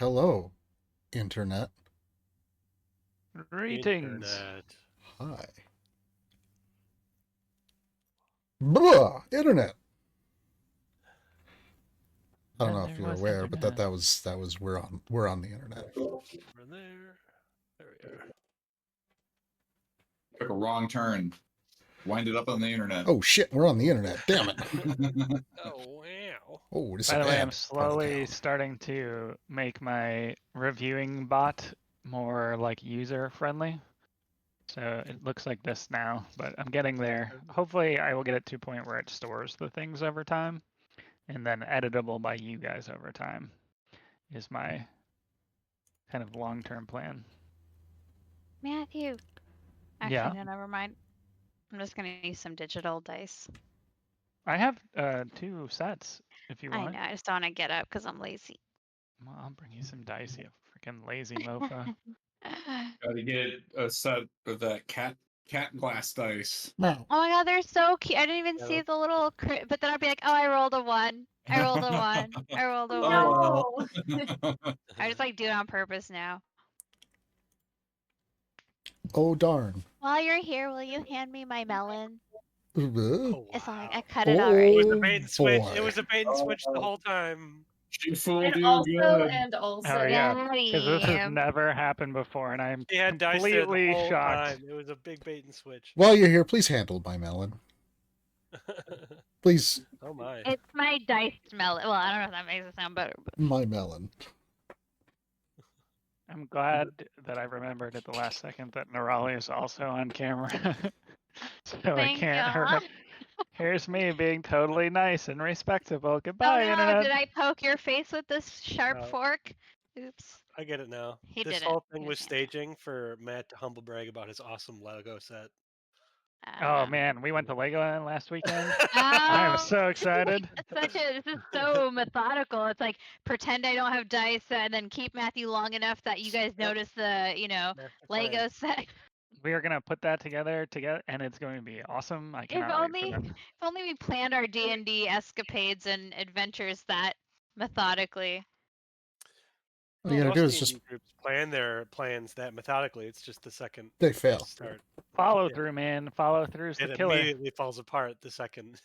Hello, Internet. Greetings. Internet. Hi. Blah, Internet. I don't know if you're aware, but that was we're on the internet. Over there. There we are. Took a wrong turn. Winded up on the internet. Oh shit, we're on the internet. Damn it. Oh, wow. Oh, this is By the way, I'm bad part of slowly town. starting to make my reviewing bot more like user friendly. So it looks like this now, but I'm getting there. Hopefully I will get it to a point where it stores the things over time and then editable by you guys over time is my kind of long-term plan. Matthew. Actually, Yeah. no, never mind. I'm just gonna use some digital dice. I have 2 sets if you I want. know, I just don't want to get up because I'm lazy. Well, I'll bring you some dice, you freaking lazy mofo. Gotta get a set of that cat glass dice. No. Oh my god, they're so cute. I didn't even Yeah, see the little but then I'd be like, oh, I rolled a 1. I rolled a 1. I rolled a 1. Oh, well. I just like do it on purpose now. Oh darn. While you're here, will you hand me my melon? Oh, It's not like wow. I cut it It already. was a bait and switch. boy. It was a bait and switch the whole time. She fooled And you also, good. Oh yeah, Got because this has him. never happened before, and I'm She had dice there the completely whole shocked. time. It was a big bait and switch. While you're here, please handle my melon. Please, Oh, my. It's my diced melon. Well, I don't know if that makes it sound better, but my melon. I'm glad that I remembered at the last second that Nerali is also on camera. So I thank can't you. hurt. Here's me being totally nice and respectable. Oh Goodbye, no, Internet. did I poke your face with this sharp No. fork? Oops. I get it now. He This didn't. whole He thing was was saying staging for Matt to humble brag about his awesome Lego set. Oh man, we went to Legoland last weekend. I am Oh, so excited. this is so methodical. It's like pretend I don't have dice and then keep Matthew long enough that you guys Yep. notice the, Master plan. Lego set. We are gonna put that together, and it's going to be awesome. I If cannot wait for only, that. if only we planned our D&D escapades and adventures that methodically. All you gotta Most do is D&D just groups plan their plans that methodically. It's just the second they fail. start. Follow Yeah. through, man. Follow through is the It killer. immediately falls apart the second.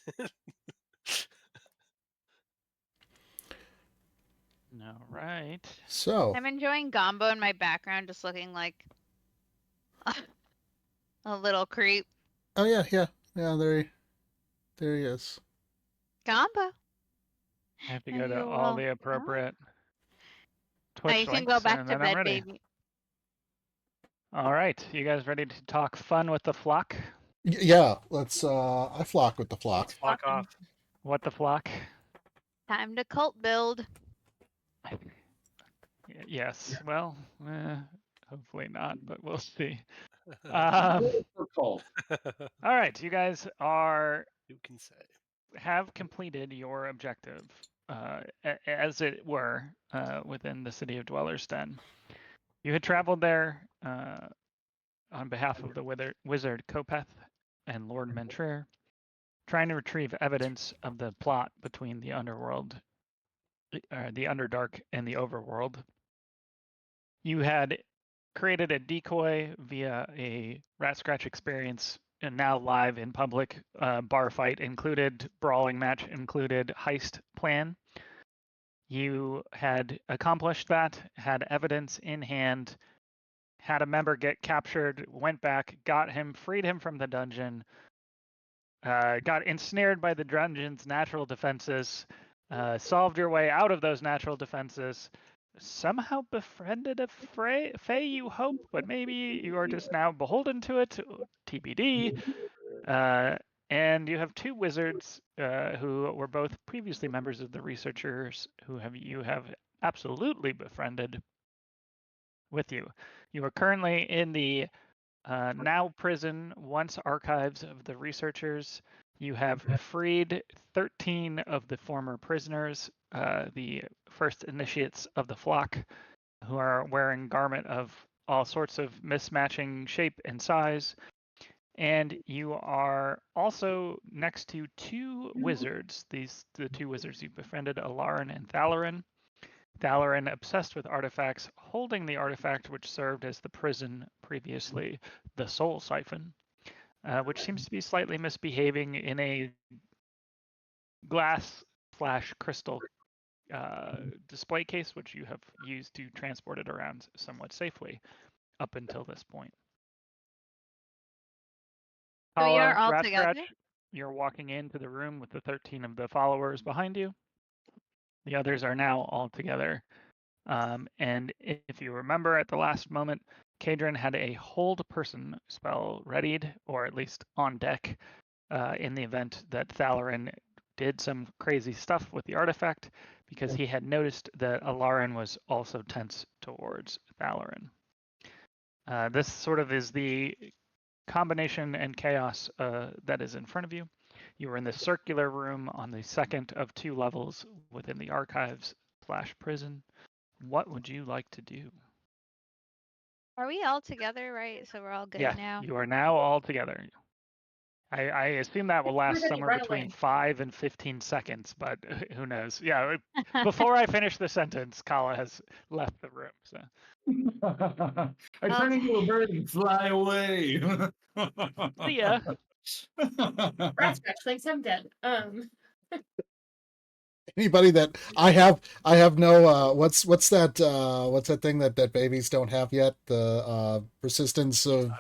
All right. So, I'm enjoying Gombo in my background, just looking like a little creep. oh yeah, there he is. Gombo. I have to Are go to you all well? the appropriate Now Twitch you can links, go back and to then I'm bed, ready. baby. All right, you guys ready to talk fun with the flock? Yeah, let's. I flock with the flock. Fuck off. What the flock? Time to cult build. Yes. Well, hopefully not, but we'll see. Cult. All right, you guys You can say. have completed your objective, as it were, within the city of Dweller's Den. You had traveled there on behalf of the wizard Kopeth and Lord Mentrir, trying to retrieve evidence of the plot between the underworld, the Underdark, and the Overworld. You had created a decoy via a Ratscratch experience, and now live in public. Bar fight included, brawling match included, heist plan. You had accomplished that, had evidence in hand, had a member get captured, went back, got him, freed him from the dungeon, got ensnared by the dungeon's natural defenses, solved your way out of those natural defenses, somehow befriended a Fae, you hope, but maybe you are just now beholden to it, TBD. And you have 2 wizards who were both previously members of the researchers who you have absolutely befriended with you. You are currently in the now prison, once archives of the researchers. You have freed 13 of the former prisoners, the first initiates of the flock, who are wearing garment of all sorts of mismatching shape and size. And you are also next to 2 wizards. The 2 wizards you befriended, Alarin and Thalarin. Thalarin, obsessed with artifacts, holding the artifact which served as the prison previously, the Soul Siphon, which seems to be slightly misbehaving in a glass/crystal display case, which you have used to transport it around somewhat safely up until this point. So we are all Ratscratch, together? you're walking into the room with the 13 of the followers behind you. The others are now all together. And if you remember at the last moment, Kaydren had a hold person spell readied, or at least on deck, in the event that Thalarin did some crazy stuff with the artifact, because he had noticed that Alarin was also tense towards Thalarin. This sort of is the combination and chaos that is in front of you. You are in the circular room on the second of 2 levels within the archives/prison. What would you like to do? Are we all together, right? So we're all good Yeah, now. you are now all together. I assume that will last Everybody somewhere run between away. 5 and 15 seconds, but who knows? Yeah, before I finish the sentence, Calla has left the room. So I turn into a bird and fly away. see ya. Ratscratch thinks I'm dead. Anybody that I have no what's that thing that babies don't have yet? The persistence of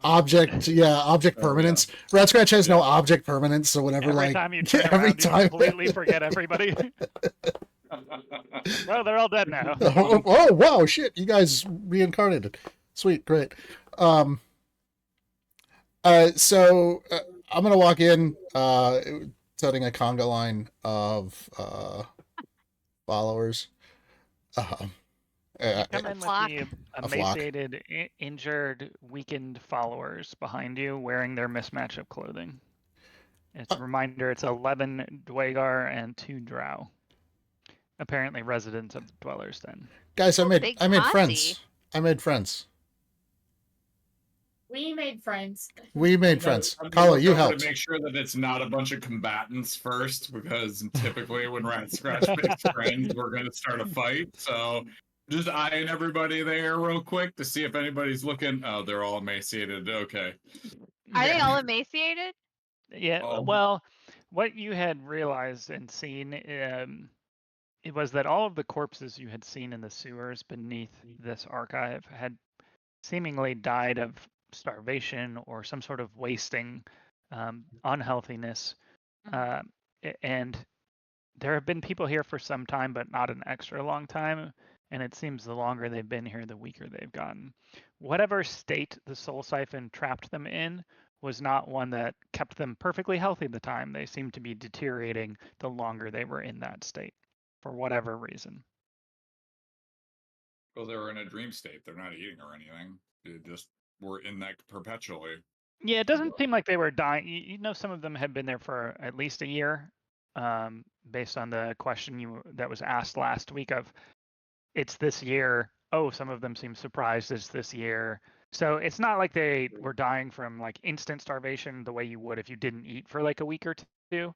object permanence. Ratscratch has no object permanence, so whenever Every like time you turn every around, you time completely forget everybody. Well, they're all dead now. oh wow, shit! You guys reincarnated. Sweet, great. So I'm gonna walk in, setting a conga line of followers. Come in with flock. the A flock. emaciated, injured, weakened followers behind you, wearing their mismatch of clothing. It's a reminder. It's 11 Dwagar and 2 Drow. Apparently, residents of the Dwellers Den. Guys, I made Big friends. I made friends. We made friends. We made friends. I'm Calla, you to helped. make sure that it's not a bunch of combatants first, because typically when Ratscratch makes friends, we're going to start a fight. So just eyeing everybody there real quick to see if anybody's looking. Oh, they're all emaciated. Okay. Are they all emaciated? Yeah. Oh. Well, what you had realized and seen, it was that all of the corpses you had seen in the sewers beneath this archive had seemingly died of starvation or some sort of wasting, unhealthiness. And there have been people here for some time, but not an extra long time. And it seems the longer they've been here, the weaker they've gotten. Whatever state the Soul Siphon trapped them in was not one that kept them perfectly healthy at the time. They seemed to be deteriorating the longer they were in that state, for whatever reason. Well, they were in a dream state. They're not eating or anything. They just were in that perpetually. Yeah, it doesn't seem like they were dying. You know, some of them had been there for at least a year, based on the question that was asked last week of, it's this year. Oh, some of them seem surprised it's this year. So it's not like they were dying from like instant starvation the way you would if you didn't eat for like a week or two.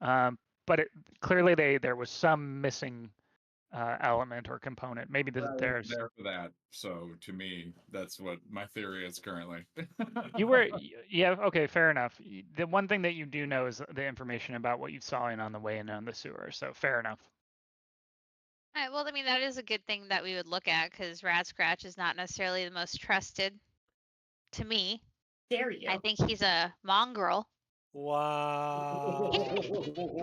But clearly there was some missing element or component. Maybe there's there for that. So to me, that's what my theory is currently. You were, yeah, okay, fair enough. The one thing that you do know is the information about what you saw in on the way in on the sewer. So fair enough. All right, well, I mean, that is a good thing that we would look at, because Ratscratch is not necessarily the most trusted to me. Dare you? I think he's a mongrel. Wow.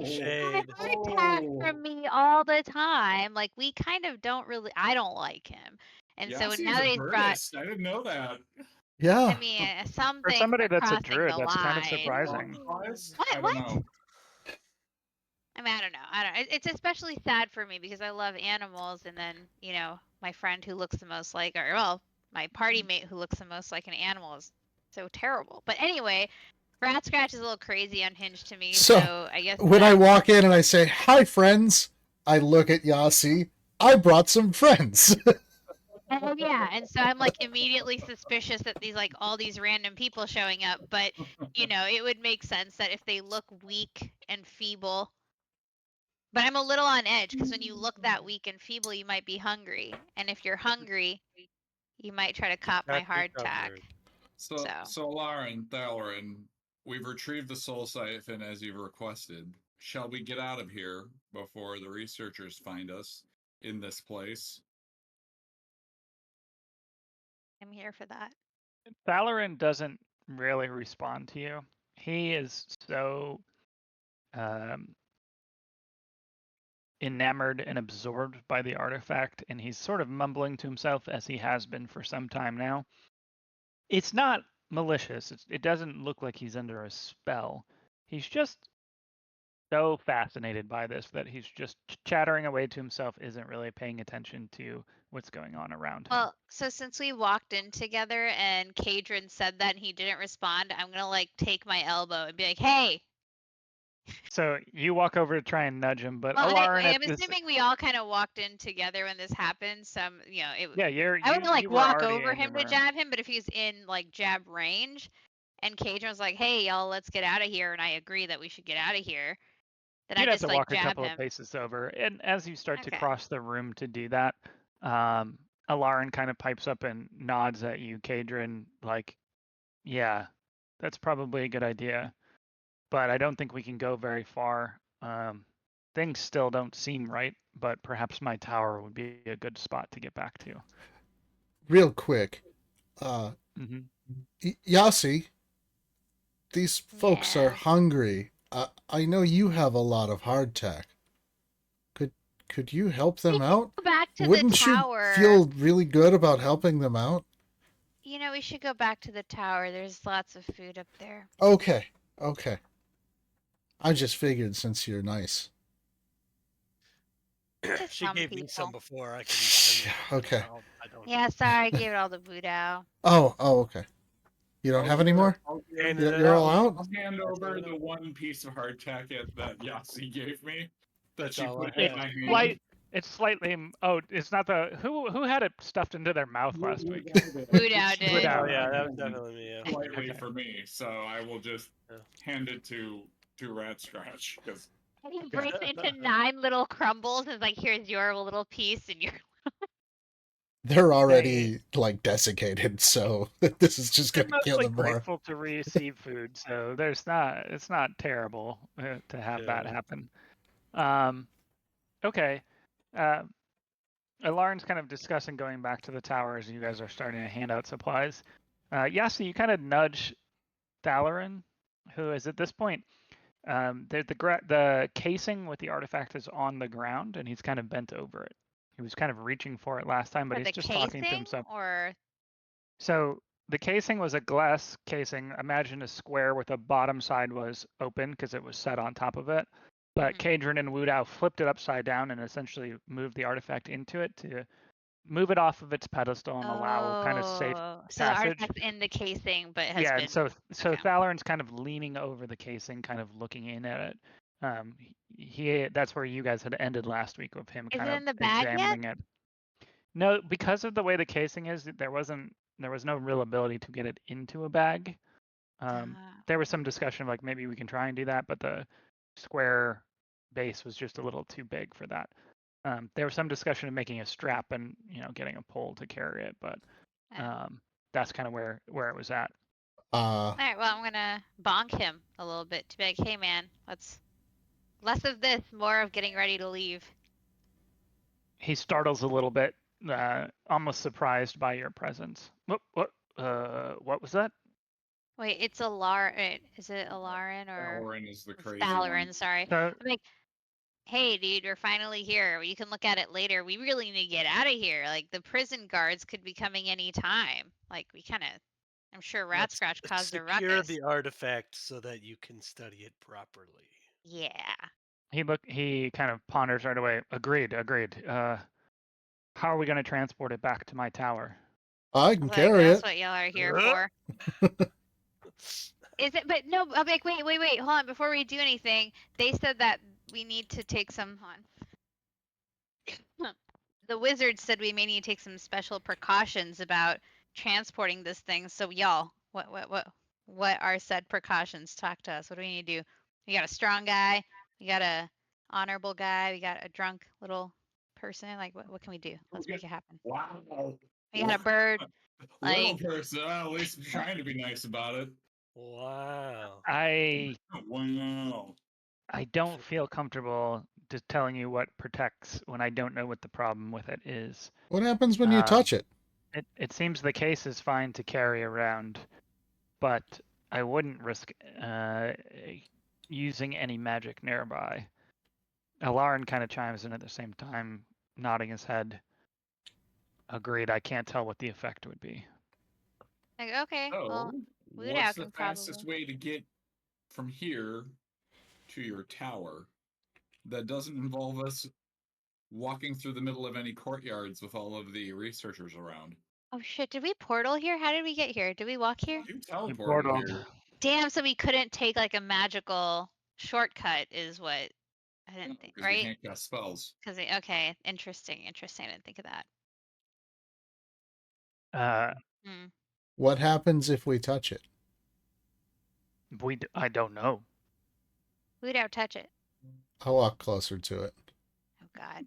Shade. Heart attack from me all the time. Like, we kind of don't really. I don't like him, and so Yasi now is a that he's brought. Burdist. I didn't know that. Yeah. I mean, some For things somebody are that's a crossing druid, the that's kind of line. surprising. I don't What? know. I mean, I don't know. It's especially sad for me because I love animals, and then my friend who looks the most like, or well, my party mate who looks the most like an animal is so terrible. But anyway, Ratscratch is a little crazy, unhinged to me. So I guess when I walk in and I say hi, friends, I look at Yasi. I brought some friends. Oh yeah, and so I'm like immediately suspicious that all these random people showing up. But it would make sense that if they look weak and feeble, But I'm a little on edge because when you look that weak and feeble, you might be hungry, and if you're hungry, you might try to cop my Got you hardtack. covered. So Lauren, Thalarin, we've retrieved the soul siphon as you've requested. Shall we get out of here before the researchers find us in this place? I'm here for that. Valorin doesn't really respond to you. He is so enamored and absorbed by the artifact, and he's sort of mumbling to himself as he has been for some time now. It's not malicious. It doesn't look like he's under a spell. He's just so fascinated by this that he's just chattering away to himself, isn't really paying attention to what's going on around him. Well, so since we walked in together and Kaydren said that and he didn't respond, I'm gonna like take my elbow and be like, "Hey." So you walk over to try and nudge him, but Well, Alarin I'm at this, assuming we all kind of walked in together when this happened. Some, yeah, I wouldn't like you were walk already over in the him to room. jab him, but if he's in like jab range, and Kaydren was like, "Hey, y'all, let's get out of here," and I agree that we should get out of here, then You'd I have just to like walk a jab couple him. of paces over, and as you start to Okay. cross the room to do that, Alarin kind of pipes up and nods at you, Kaydren, like, yeah, that's probably a good idea, but I don't think we can go very far. Things still don't seem right, but perhaps my tower would be a good spot to get back to. Real quick, Mm-hmm. Yasi, these folks are Yeah. hungry. I know you have a lot of hardtack. Could you help them out? Go back to Wouldn't the you tower. feel really good about helping them out? We should go back to the tower. There's lots of food up there. Okay. I just figured since you're nice. To She some gave me some people. before. I can eat them. Okay. I don't. Yeah, sorry, I gave it all to Wudao. Oh, okay. You don't have any more? Handed it You're all out. out? I'll hand over the one piece of hardtack that Yasi gave me that That's she all I put in have. my hand. Slight, it's slightly. Oh, it's not the who had it stuffed into their mouth last week. Wudao did. Wudao. Oh yeah, that was definitely me. Yeah. Slightly Okay. for me, so I will just Yeah. hand it to Ratscratch because And he breaks it into 9 little crumbles and is like, "Here's your little piece and your." They're already like desiccated, so this is just They're gonna kill mostly them more. grateful to receive food, so it's not terrible to have that Yeah. happen. Okay. Alarin's kind of discussing going back to the tower as you guys are starting to hand out supplies. Yasi, you kind of nudge Thalarin, who is at this point, the casing with the artifact is on the ground, and he's kind of bent over it. He was kind of reaching for it last time, but For he's the just talking to casing, himself. or So the casing was a glass casing. Imagine a square with the bottom side was open because it was set on top of it. But Kaydren and Wudao flipped it upside down and essentially moved the artifact into it to move it off of its pedestal and allow kind of safe so the passage. artifact's in the casing, but has Yeah, been. and so okay. Thalarin's kind of leaning over the casing, kind of looking in at it. That's where you guys had ended last week with him Is kind it of in the bag yet? examining it. No, because of the way the casing is, there was no real ability to get it into a bag. There was some discussion of like maybe we can try and do that, but the square base was just a little too big for that. There was some discussion of making a strap and getting a pole to carry it, but that's kind of where it was at. All right, well, I'm gonna bonk him a little bit to be like, "Hey, man, let's less of this, more of getting ready to leave." He startles a little bit, almost surprised by your presence. What was that? Wait, it's Alarin. Is it Alarin or Thalarin is the it's crazy Valorin? one. Sorry. So, I'm like, "Hey, dude, we're finally here. You can look at it later. We really need to get out of here. Like, the prison guards could be coming any time. Like, I'm sure Let's Ratscratch caused a secure ruckus." the artifact so that you can study it properly. Yeah. he kind of ponders right away. Agreed. How are we going to transport it back to my tower? I can Like, carry that's it. what y'all are here for. Is it? But no, I'm like, wait, hold on. Before we do anything, they said that we need to take some. The wizard said we may need to take some special precautions about transporting this thing. So y'all, what are said precautions? Talk to us. What do we need to do? We got a strong guy. We got a honorable guy. We got a drunk little person. Like, what can we do? Let's make it happen. Wow. We got a bird. Little Like, person. Well, at least I'm trying to be nice about it. Wow. Wow. I don't feel comfortable just telling you what protects when I don't know what the problem with it is. What happens when you touch it? It seems the case is fine to carry around, but I wouldn't risk using any magic nearby. Alarin kind of chimes in at the same time, nodding his head. Agreed, I can't tell what the effect would be. okay, well, So, Wudao what's the can fastest probably. way to get from here to your tower that doesn't involve us walking through the middle of any courtyards with all of the researchers around? Oh shit! Did we portal here? How did we get here? Did we walk here? You You teleported portaled. here. Damn! So we couldn't take like a magical shortcut, is what I didn't think, Because we right? can't cast spells. Because okay, interesting. I didn't think of that. Hmm. What happens if we touch it? I don't know. Wudao, touch it. I'll walk closer to it. Oh god.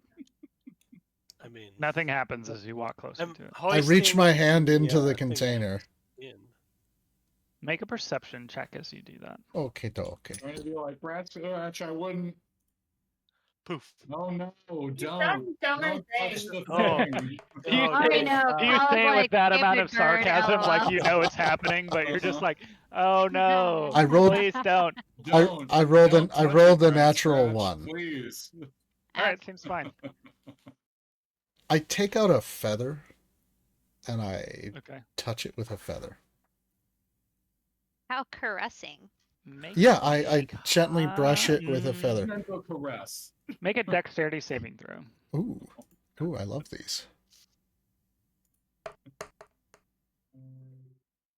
I mean, Nothing happens as you walk closer I'm to it. I reach my hand into the thing container. in. Make a perception check as you do that. Okay, okay. I'm going to be like, Ratscratch, I wouldn't. Poof. No, no, You've don't. done dumber Don't touch things. the Oh. thing. Do you Oh, say, I know. do you Calla's say it with like, that "Give amount it of bird, sarcasm, like LOL." you know it's happening, but you're just like, oh no, I rolled- please don't. Don't. I rolled Don't I touch rolled it, a natural Ratscratch, one. Please. All right, seems fine. I take out a feather and I Okay. touch it with a feather. How caressing. Yeah, I gently brush it with a feather. Gentle caress. Make a dexterity saving throw. Ooh, I love these.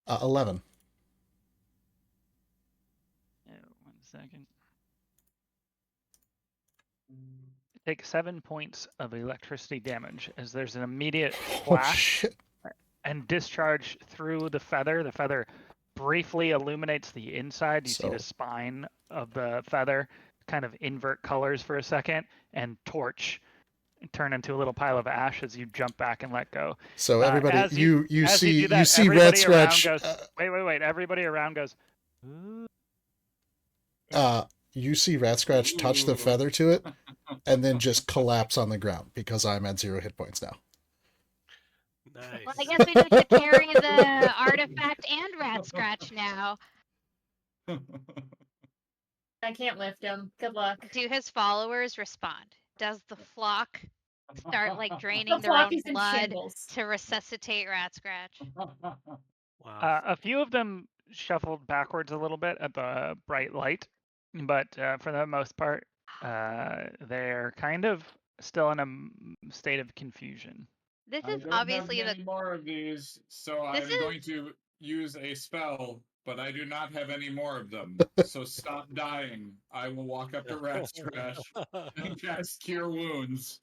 11. Oh, 1 second. Take 7 points of electricity damage as there's an immediate Oh flash shit! and discharge through the feather. The feather briefly illuminates the inside. You see the So- spine of the feather kind of invert colors for a second and torch turn into a little pile of ash as you jump back and let go. So everybody, as you as see do that, you see everybody around Ratscratch. goes, wait. Everybody around goes, ooh. You see Ratscratch touch the Ooh. feather to it, and then just collapse on the ground because I'm at 0 hit points now. Nice. Well, I guess we have to carry the artifact and Ratscratch now. I can't lift him. Good luck. Do his followers respond? Does the flock start like draining The their flock own is in blood shambles. to resuscitate Ratscratch? Wow. A few of them shuffled backwards a little bit at the bright light, but for the most part, they're kind of still in a state of confusion. This I is don't obviously have the any more of these, so This I'm is- going to use a spell, but I do not have any more of them. So stop dying. I will walk up to Ratscratch and cast Cure Wounds.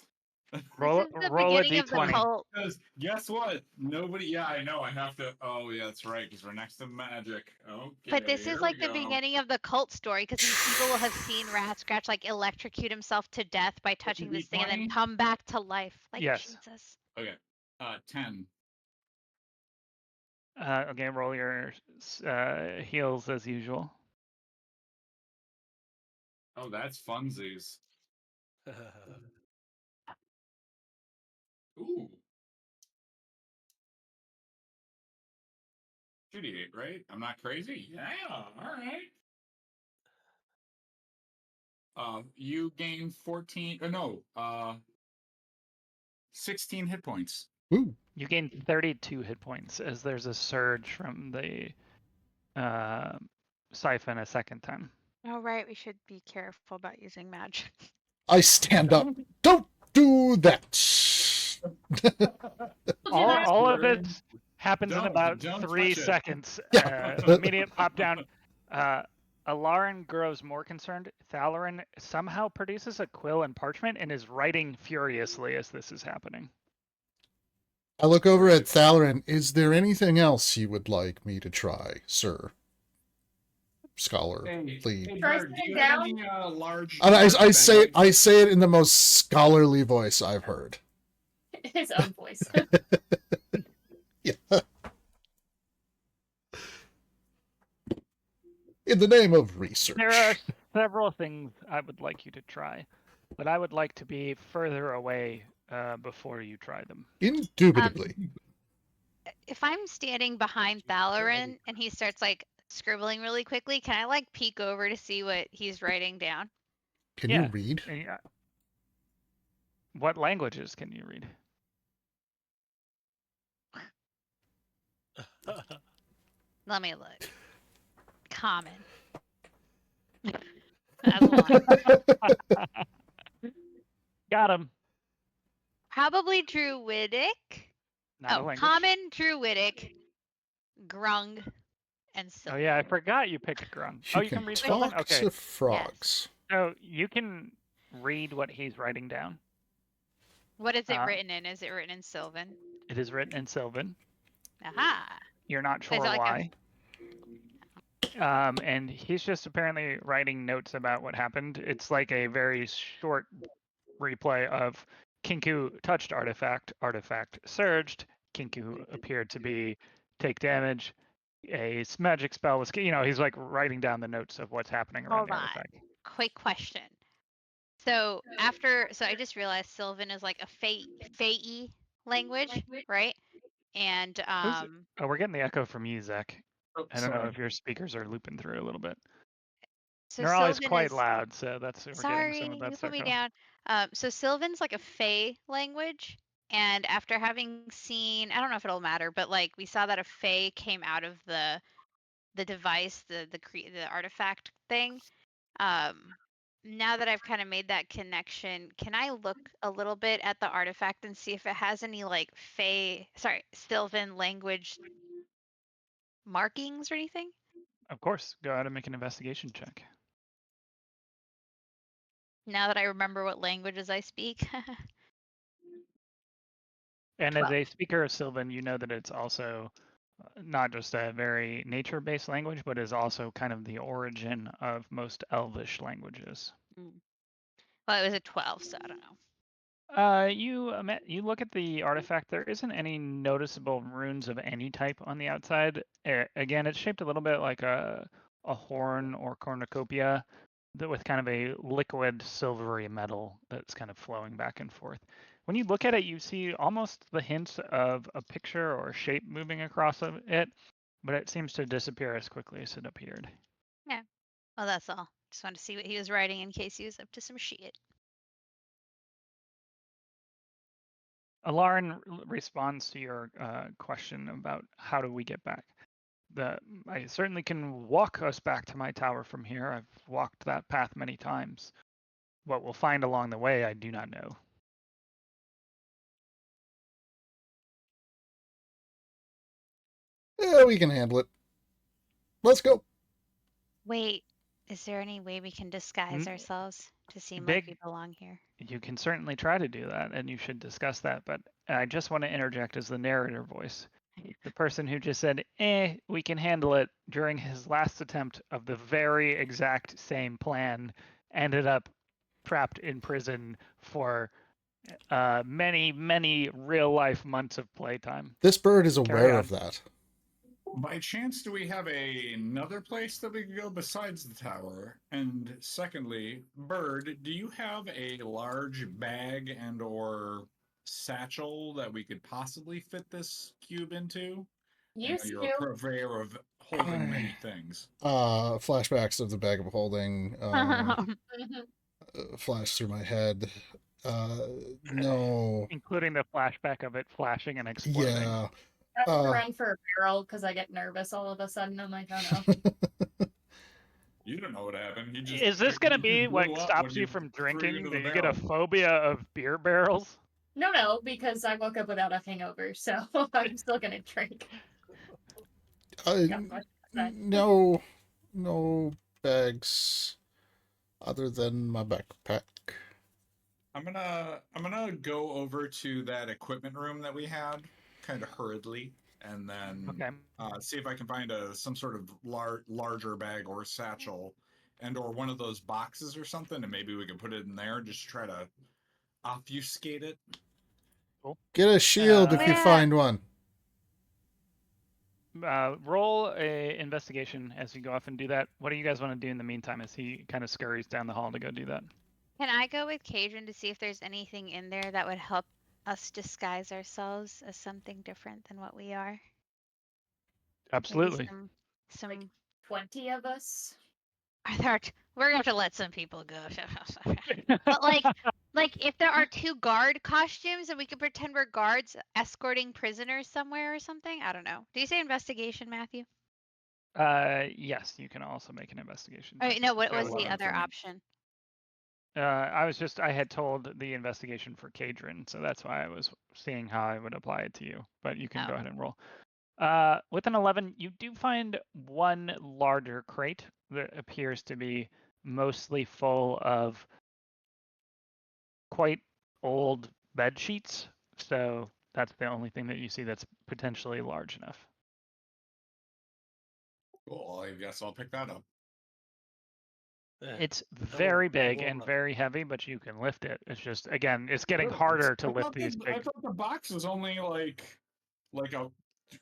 Roll, this is the roll a beginning of the d20. cult. Because guess what? Nobody. Yeah, I know. I have to. Oh, yeah, that's right. Because we're next to magic. Okay. But this here is like we the go. beginning of the cult story because people will have seen Ratscratch like electrocute himself to death by touching this thing and then D20? come back to life. Like Yes. Jesus. Okay. 10. Okay, roll your heals as usual. Oh, that's funsies. Ooh. 2d8, right? I'm not crazy. Yeah. All right. You gain 14. No. 16 hit points. Ooh, You gain 32 hit points as there's a surge from the siphon a second time. Oh right, we should be careful about using magic. I stand up. Don't do that. All of it Word. happens in Don't- about don't 3 touch it. seconds. Yeah. Immediate pop down. Alarin grows more concerned. Thalarin somehow produces a quill and parchment and is writing furiously as this is happening. I look over at Thalarin. Is there anything else you would like me to try, sir? scholarly. Hey, Try Bird, do sitting you have down. any large? And large bag- I say it in the most scholarly voice I've heard. His own voice. Yeah. In the name of research. There are several things I would like you to try, but I would like to be further away before you try them. Indubitably. If I'm standing behind Valoran and he starts like scribbling really quickly, can I like peek over to see what he's writing down? Can Yeah. you read? What languages can you read? Let me look. Common. That's one. Got him. Probably Druidic. Not a Oh, language. common, Druidic, Grung, and Oh Silver. yeah, I forgot you picked Grung. You You can read talk Sylvan? Okay. to frogs. So you can read what he's writing down. What is it written in? Is it written in Sylvan? It is written in Sylvan. Aha. You're not sure Is it like why. And he's just apparently writing notes about what happened. It's like a very short replay of Kinku touched artifact, artifact surged, Kinku appeared to be take damage, a magic spell was, he's like writing down the notes of what's happening around Hold the on. artifact. Quick question. So I just realized Sylvan is like a Fey language, right? And Oh, we're getting the echo from you, Zach. Oh, I don't know sorry. if your speakers are looping through a little bit. so They're always Sylvan quite is loud, so that's we're getting some of sorry, you that put me echo. down. So Sylvan's like a Fey language, and after having seen, I don't know if it'll matter, but like we saw that a Fey came out of the device, the artifact thing. Now that I've kind of made that connection, can I look a little bit at the artifact and see if it has any like Sylvan language markings or anything? Of course, go ahead and make an investigation check. Now that I remember what languages I speak. And as 12. a speaker of Sylvan, you know that it's also not just a very nature-based language, but is also kind of the origin of most Elvish languages. Well, it was a 12, so I don't know. You look at the artifact. There isn't any noticeable runes of any type on the outside. Again, it's shaped a little bit like a horn or cornucopia, with kind of a liquid silvery metal that's kind of flowing back and forth. When you look at it, you see almost the hints of a picture or a shape moving across it, but it seems to disappear as quickly as it appeared. Yeah. Well, that's all. Just wanted to see what he was writing in case he was up to some shit. Alarin responds to your question about how do we get back. I certainly can walk us back to my tower from here. I've walked that path many times. What we'll find along the way, I do not know. Yeah, we can handle it. Let's go. Wait, is there any way we can disguise ourselves to seem like we belong here? You can certainly try to do that, and you should discuss that, but I just want to interject as the narrator voice. The person who just said, we can handle it, during his last attempt of the very exact same plan, ended up trapped in prison for many, many real-life months of playtime. This bird is Carry aware on. of that. By chance, do we have another place that we could go besides the tower? And secondly, Bird, do you have a large bag and or satchel that we could possibly fit this cube into? Used You're to. a purveyor of holding many things. Flashbacks of the bag of holding Mhm. flash through my head. No. Including the flashback of it flashing and exploding. Yeah. I have to run for a barrel because I get nervous all of a sudden. I'm like, oh no. You don't know what happened. He just, Is this going to he be just what blew up stops when you you from threw it drinking? into Do the you get a barrel. phobia of beer barrels? No, because I woke up without a hangover, so I'm still gonna drink. No bags other than my backpack. I'm gonna go over to that equipment room that we had, kind of hurriedly. and then Okay. see if I can find some sort of larger bag or satchel, and or one of those boxes or something, and maybe we can put it in there. Just try to obfuscate it. Get a shield if you Yeah. find one. Roll a investigation as you go off and do that. What do you guys want to do in the meantime as he kind of scurries down the hall to go do that? Can I go with Kaydren to see if there's anything in there that would help us disguise ourselves as something different than what we are? Maybe Absolutely. some 20 of us. we're gonna have to let some people go. But like if there are 2 guard costumes and we could pretend we're guards escorting prisoners somewhere or something. I don't know. Do you say investigation, Matthew? Yes, you can also make an investigation. Oh check. no, what Got was the 11 other for me. option? I had told the investigation for Kaydren, so that's why I was seeing how I would apply it to you. But you can go Oh. ahead and roll. With an 11, you do find one larger crate that appears to be mostly full of quite old bed sheets. So that's the only thing that you see that's potentially large enough. Well, I guess I'll pick that up. It's very big will and not. very heavy, but you can lift it. It's just, again, it's getting harder to lift these I big. thought the box was only like a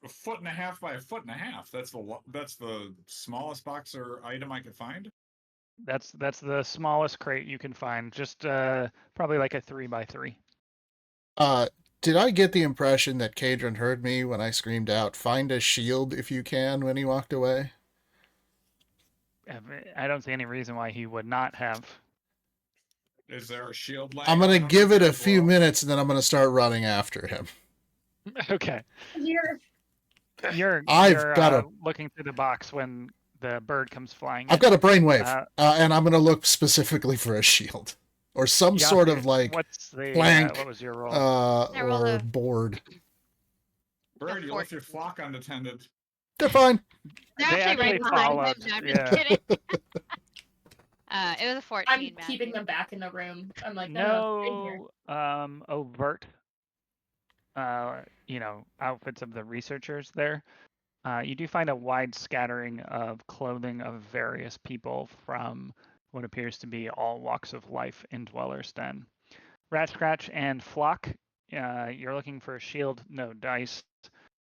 foot and a half by a foot and a half. That's the smallest box or item I could find. That's the smallest crate you can find. Just probably like a 3x3. Did I get the impression that Kaydren heard me when I screamed out, "Find a shield if you can," when he walked away? I don't see any reason why he would not have. Is there a shield laying I'm gonna around give it here a as few well? minutes and then I'm gonna start running after him. Okay. Here. You're got a- looking through the box when the bird comes flying I've in. got a brainwave, and I'm gonna look specifically for a shield or some sort Yasi, of like what's the plank, what was your roll? I rolled or a- board. Bird, you left your 14. flock unattended. They're fine. They're They actually right actually behind followed, him. No, I'm yeah. just kidding. It was a 14. I'm Matthew. keeping them back in the room. I'm like, no, stay here. No overt outfits of the researchers there. You do find a wide scattering of clothing of various people from what appears to be all walks of life in Dweller's Den. Ratscratch and Flock, you're looking for a shield, no dice.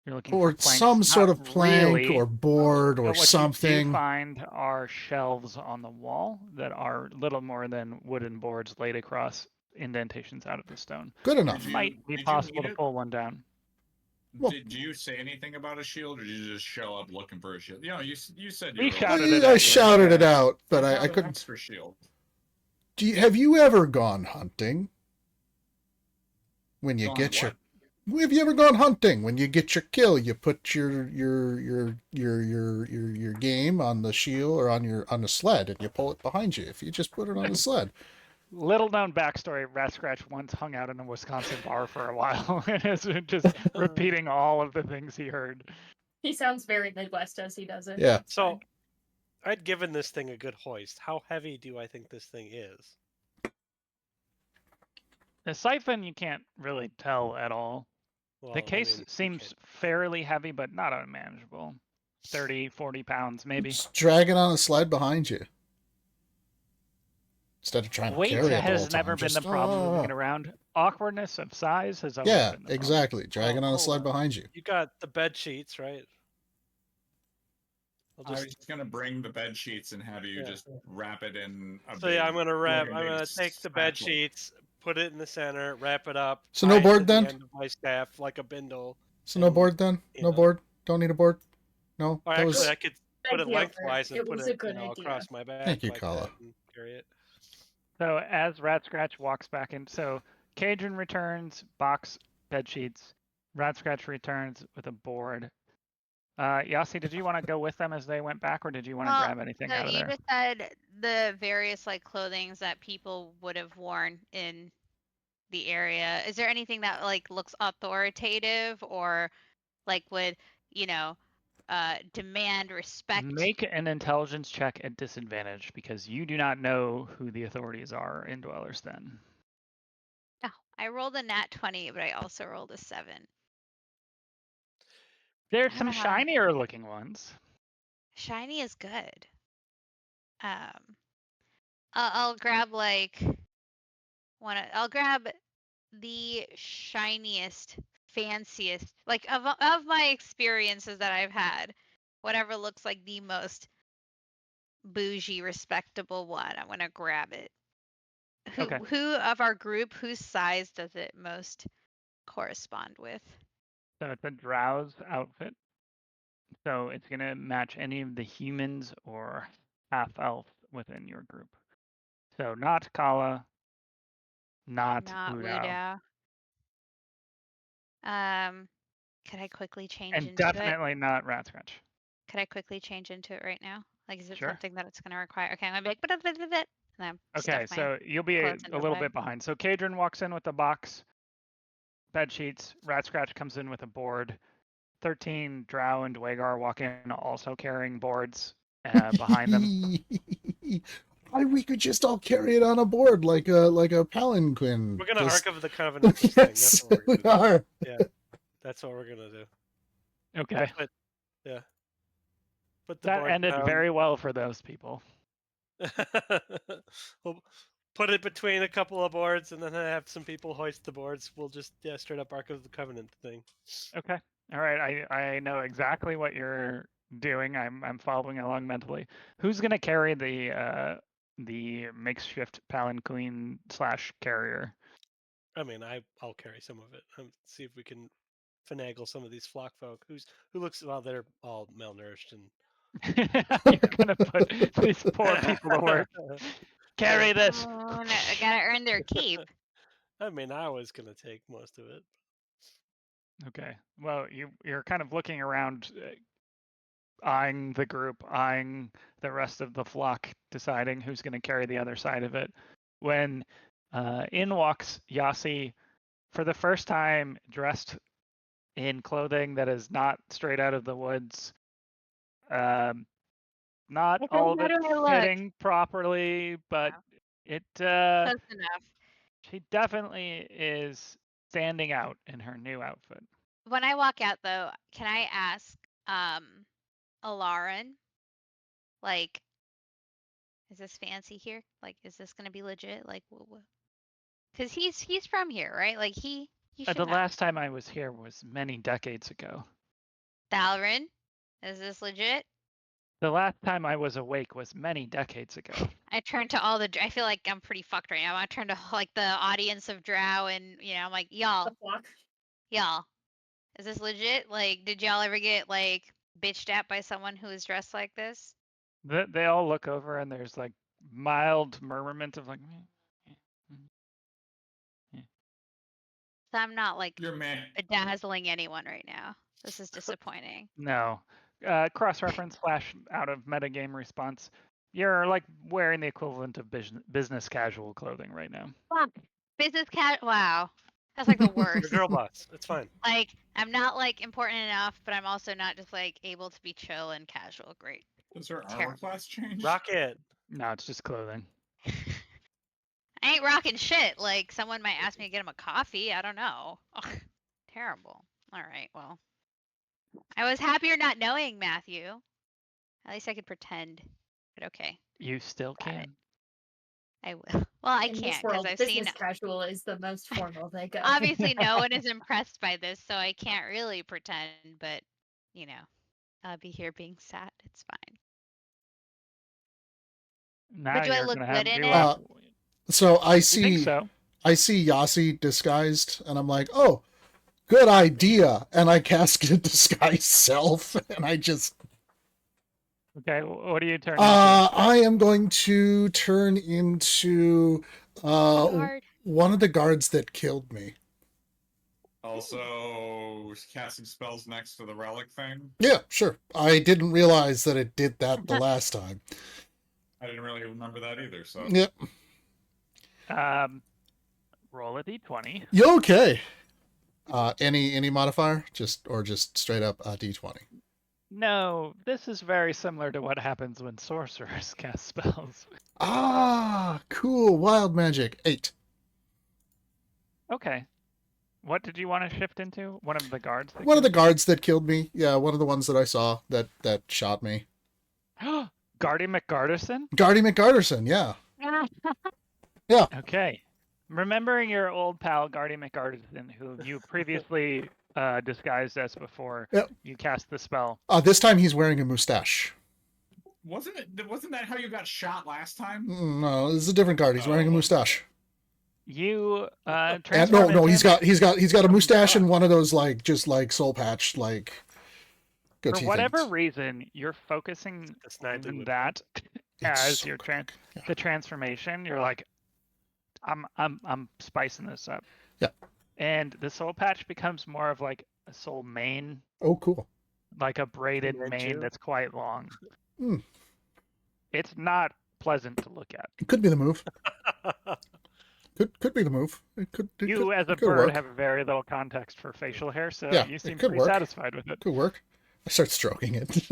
You're looking Or for planks. some sort Not of plank really, or board or but what something. you do find are shelves on the wall that are little more than wooden boards laid across indentations out of the stone. Good enough. Did Might be you possible need to it? pull one down. Well- Did you say anything about a shield, or did you just show up looking for a shield? You know, you said We you were shouted looking- it I out, shouted it yeah. out, but I How about an couldn't. extra shield. Have you ever gone hunting? When you Gone get what? have you ever gone hunting? When you get your kill, you put your game on the shield or on the sled, and you pull it behind you. If you just put it on the sled. Little known backstory: Ratscratch once hung out in a Wisconsin bar for a while and is just repeating all of the things he heard. He sounds very Midwest as he does it. Yeah. It's So, fine. I'd given this thing a good hoist. How heavy do I think this thing is? The siphon you can't really tell at all. Well, The case seems fairly heavy, but not unmanageable. 30, 40 pounds, maybe. Just drag it on a sled behind you. Instead of trying to Weight carry it the whole has time. never been the problem moving it around. Awkwardness of size has always Yeah, been the exactly. Drag it on a sled hold on. behind you. You got the bed sheets, right? I was just gonna bring the bed sheets and have you just wrap it in a So yeah, I'm big- gonna wrap. like a I'm big gonna take the bed spatula. sheets, put it in the center, wrap it up. So no tie it board to the then? end of my staff like a bindle. So no And, board then? you No know. board? Don't need a board? No? Or That was... actually, I could put it Thank you, lengthwise and it put was it a good idea. across my back. Thank you, like Calla. that and carry it. So as Ratscratch walks back in, so Kaydren returns, box, bed sheets. Ratscratch returns with a board. Yasi, did you want to go with them as they went back, or did you want to Well, grab anything so out of you there? just said the various like clothings that people would have worn in the area. Is there anything that like looks authoritative or like would, demand respect? Make an intelligence check at disadvantage because you do not know who the authorities are in Dweller's Den. Oh, I rolled a nat 20, but I also rolled a 7. There's I don't some know how- shinier looking ones. Shiny is good. I'll grab like I'll grab the shiniest, fanciest, like of my experiences that I've had, whatever looks like the most bougie, respectable one. I'm gonna grab it. Okay. Who of our group, whose size does it most correspond with? So it's a Drow's outfit. So it's going to match any of the humans or half elf within your group. So not Calla, not Wudao. Wudao. Could I quickly change And into it? definitely not Ratscratch. Could I quickly change into it right now? Like, is it Sure. something that it's going to require? Okay, I'm gonna be like, and then Okay, stuff my so you'll be clothes a into little the bit behind. So Kaydren walks in with a box, bed sheets. Ratscratch comes in with a board. 13 Drow and Dwagar walk in also carrying boards behind them. We could just all carry it on a board like a palanquin. We're gonna Just- Ark of the Covenant this thing. That's Yes, what we're we gonna do. are. Yeah, that's what we're gonna do. Okay. But yeah, put the That board ended down. very well for those people. We'll put it between a couple of boards, and then have some people hoist the boards. We'll just straight up Ark of the Covenant thing. Okay. All right. I know exactly what you're doing. I'm following along mentally. Who's gonna carry the makeshift palanquin / carrier? I mean, I'll carry some of it. See if we can finagle some of these flock folk who looks well. They're all malnourished and You're gonna put these poor people to work. Carry this. Oh, no, I gotta earn their keep. I mean, I was gonna take most of it. Okay. Well, you're kind of looking around, eyeing the group, eyeing the rest of the flock, deciding who's going to carry the other side of it. When in walks Yasi, for the first time dressed in clothing that is not straight out of the woods. Not Okay, all of how it do I look? fitting properly, but Wow. it Close enough. she definitely is standing out in her new outfit. When I walk out, though, can I ask, Alarin, like, is this fancy here? Like, is this gonna be legit? Like, because he's from here, right? Like, he should The know. last time I was here was many decades ago. Dalaran, is this legit? The last time I was awake was many decades ago. I turn to all the. I feel like I'm pretty fucked right now. I turn to like the audience of Drow, and I'm like, y'all, The fuck? is this legit? Like, did y'all ever get like bitched at by someone who is dressed like this? They all look over and there's like mild murmurment of like. So I'm not like You're man. bedazzling anyone right now. This is disappointing. No. Cross-reference / out of metagame response. You're like wearing the equivalent of business casual clothing right now. Fuck. Business cat. Wow. That's like the You're worst. girl boss. It's fine. Like, I'm not like important enough, but I'm also not just like able to be chill and casual. Great. Does her armor Terrible. class change? Rocket. No, it's just clothing. I ain't rocking shit. Like, someone might ask me to get him a coffee. I don't know. Ugh, terrible. All right. Well, I was happier not knowing, Matthew. At least I could pretend. But okay. You still Got it. can. I will. Well, I In this can't because world, I've business seen. casual is the most formal they go. Obviously, no one is impressed by this, so I can't really pretend. But, I'll be here being sad. It's fine. Now do I you're look gonna have good in me it? laugh. So I You think see so? I see Yasi disguised, and I'm like, oh, good idea. And I cast a disguise self, and I just Okay, what do you turn into? I am going to turn into Guard. one of the guards that killed me. Also, casting spells next to the relic thing. Yeah, sure. I didn't realize that it did that the last time. I didn't really remember that either. So Yep. Roll a d20. You okay? Any modifier? Just straight up d20. No, this is very similar to what happens when sorcerers cast spells. Ah, cool. Wild magic. 8. Okay. What did you want to shift into? One of the guards? That One of the killed guards that killed me. Yeah, one of the ones that I saw that shot me. you? Guardy McGarderson? Guardy McGarderson. Yeah. Okay. Remembering your old pal, Guardy McGarderson, who you previously disguised as before Yep. you cast the spell. This time he's wearing a mustache. Wasn't that how you got shot last time? No, this is a different guard. He's wearing a mustache. You And transform no, into he's got a Oh, mustache God. and one of those just soul patch For goatee whatever things. reason, you're focusing The snidely on whip. that It's as so your good. Yeah. the transformation. You're like, I'm spicing this up. Yeah. And the soul patch becomes more of like a soul mane, Oh, cool. like a braided Manchu? mane that's quite long. Hmm. It's not pleasant to look at. It could be the move. Could be the move. It could. You, as a could bird, work. have very little context for facial hair, so Yeah, you it seem could pretty work. satisfied with it. Could work. I start stroking it.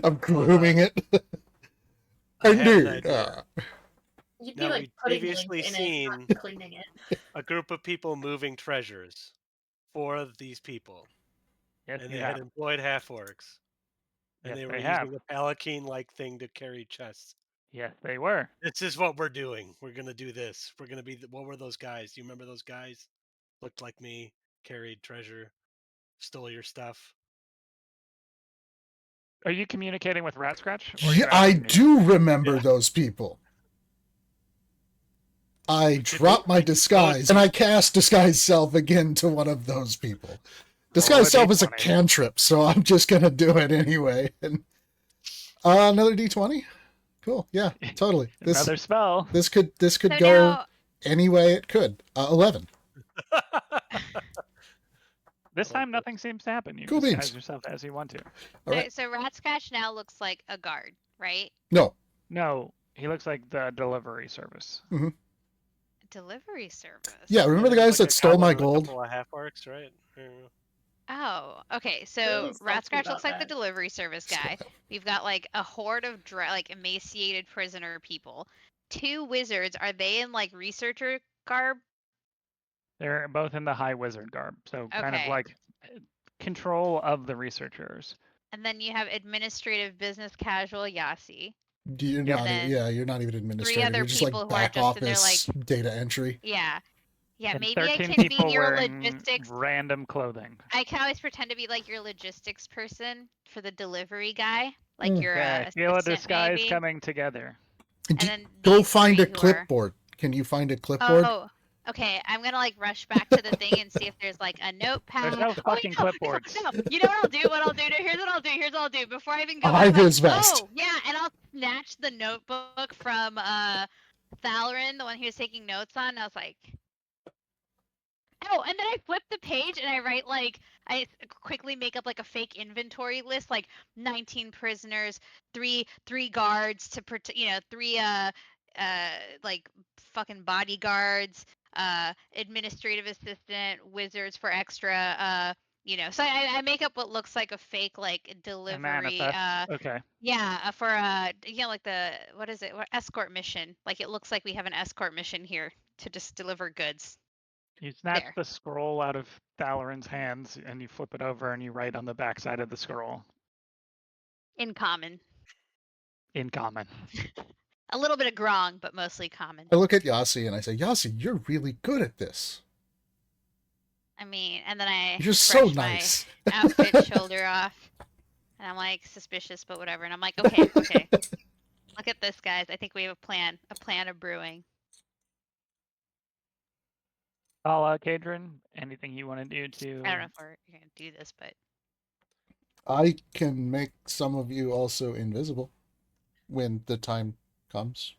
I'm grooming it. I have an Indeed. idea. You'd be Now, like we'd putting previously lint in seen- it, not cleaning it. A group of people moving treasures. 4 of these people. Yes, And you they have. had employed half-orcs. And Yes, they were they have. using a palanquin-like thing to carry chests. Yes, they were. This is what we're doing. We're going to do this. We're going to be... What were those guys? Do you remember those guys? Looked like me, carried treasure, stole your stuff. Are you communicating with Ratscratch? Or are you Yeah, I asking me? do remember Yeah. those people. I could drop be- my we could go disguise and I cast disguise self again to one of those people. Disguise self is a D20. cantrip, so I'm just gonna do it anyway. And another D20. Cool. Yeah, totally. Another spell. This could So go now, any way it could. 11. This time, nothing seems to happen. You Cool disguise beans. yourself as you want to. All right. so Ratscratch now looks like a guard, right? No. No, he looks like the delivery service. Delivery service. Yeah, remember the there's guys like that a stole my goblin and a gold? couple of half-orcs, right? Oh, okay. So Really salty Ratscratch about looks like the that. delivery service guy. We've got like a horde of like emaciated prisoner people. 2 wizards. Are they in like researcher garb? They're both in the high wizard garb, so kind of Okay. like control of the researchers. And then you have administrative business casual Yasi. You're Yep. not, Then yeah, you're not even administrative. other You're just like people who are back just in their, office data entry. Yeah. Yeah, And maybe I 13 can be people your wearing logistics. random clothing. I can always pretend to be like your logistics person for the delivery guy. Like Mm. your Okay, feel a assistant, disguise maybe. coming together. And then Go these find 3 a who are- clipboard. Can you find a clipboard? Oh, okay. I'm gonna like rush back to the thing and see if there's like a notepad. There's no fucking no, clipboards. No, You know what I'll do? Here's what I'll do. Before I even go, Hide I'm like, his vest. Oh, yeah, and I'll snatch the notebook from Thalarin, the one he was taking notes on. And I was like, oh, and then I flip the page and I write like I quickly make up like a fake inventory list, like 19 prisoners, three guards to protect, 3 like fucking bodyguards, administrative assistant, wizards for extra, so I make up what looks like a fake like A delivery, manifest. Okay. yeah, for like the what is it? What escort mission? Like it looks like we have an escort mission here to just deliver goods. You snatch There. the scroll out of Thalarin's hands and you flip it over and you write on the backside of the scroll In common. in common. A little bit of grong, but mostly common. I look at Yasi and I say, Yasi, you're really good at this. I mean, and then I You're so brush nice. my outfit shoulder off, and I'm like suspicious, but whatever. And I'm like, okay. Look at this, guys. I think we have a plan of brewing. Calla, Kaydren, anything you want to do to? I don't know if we're gonna do this, but I can make some of you also invisible when the time comes.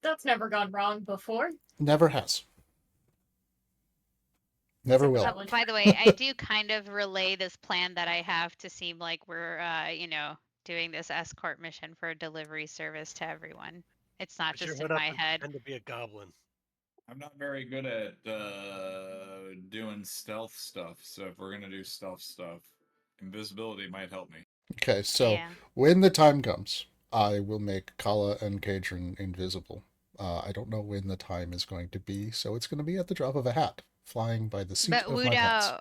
That's never gone wrong before. Never has. Never will. Oh, by the way, I do kind of relay this plan that I have to seem like we're, doing this escort mission for a delivery service to everyone. It's not Put your just hood in up my and head. pretend to be a goblin. I'm not very good at doing stealth stuff, so if we're gonna do stealth stuff, invisibility might help me. Okay, so Yeah. when the time comes, I will make Calla and Kaydren invisible. I don't know when the time is going to be, so it's going to be at the drop of a hat, flying by the seat But of my pants.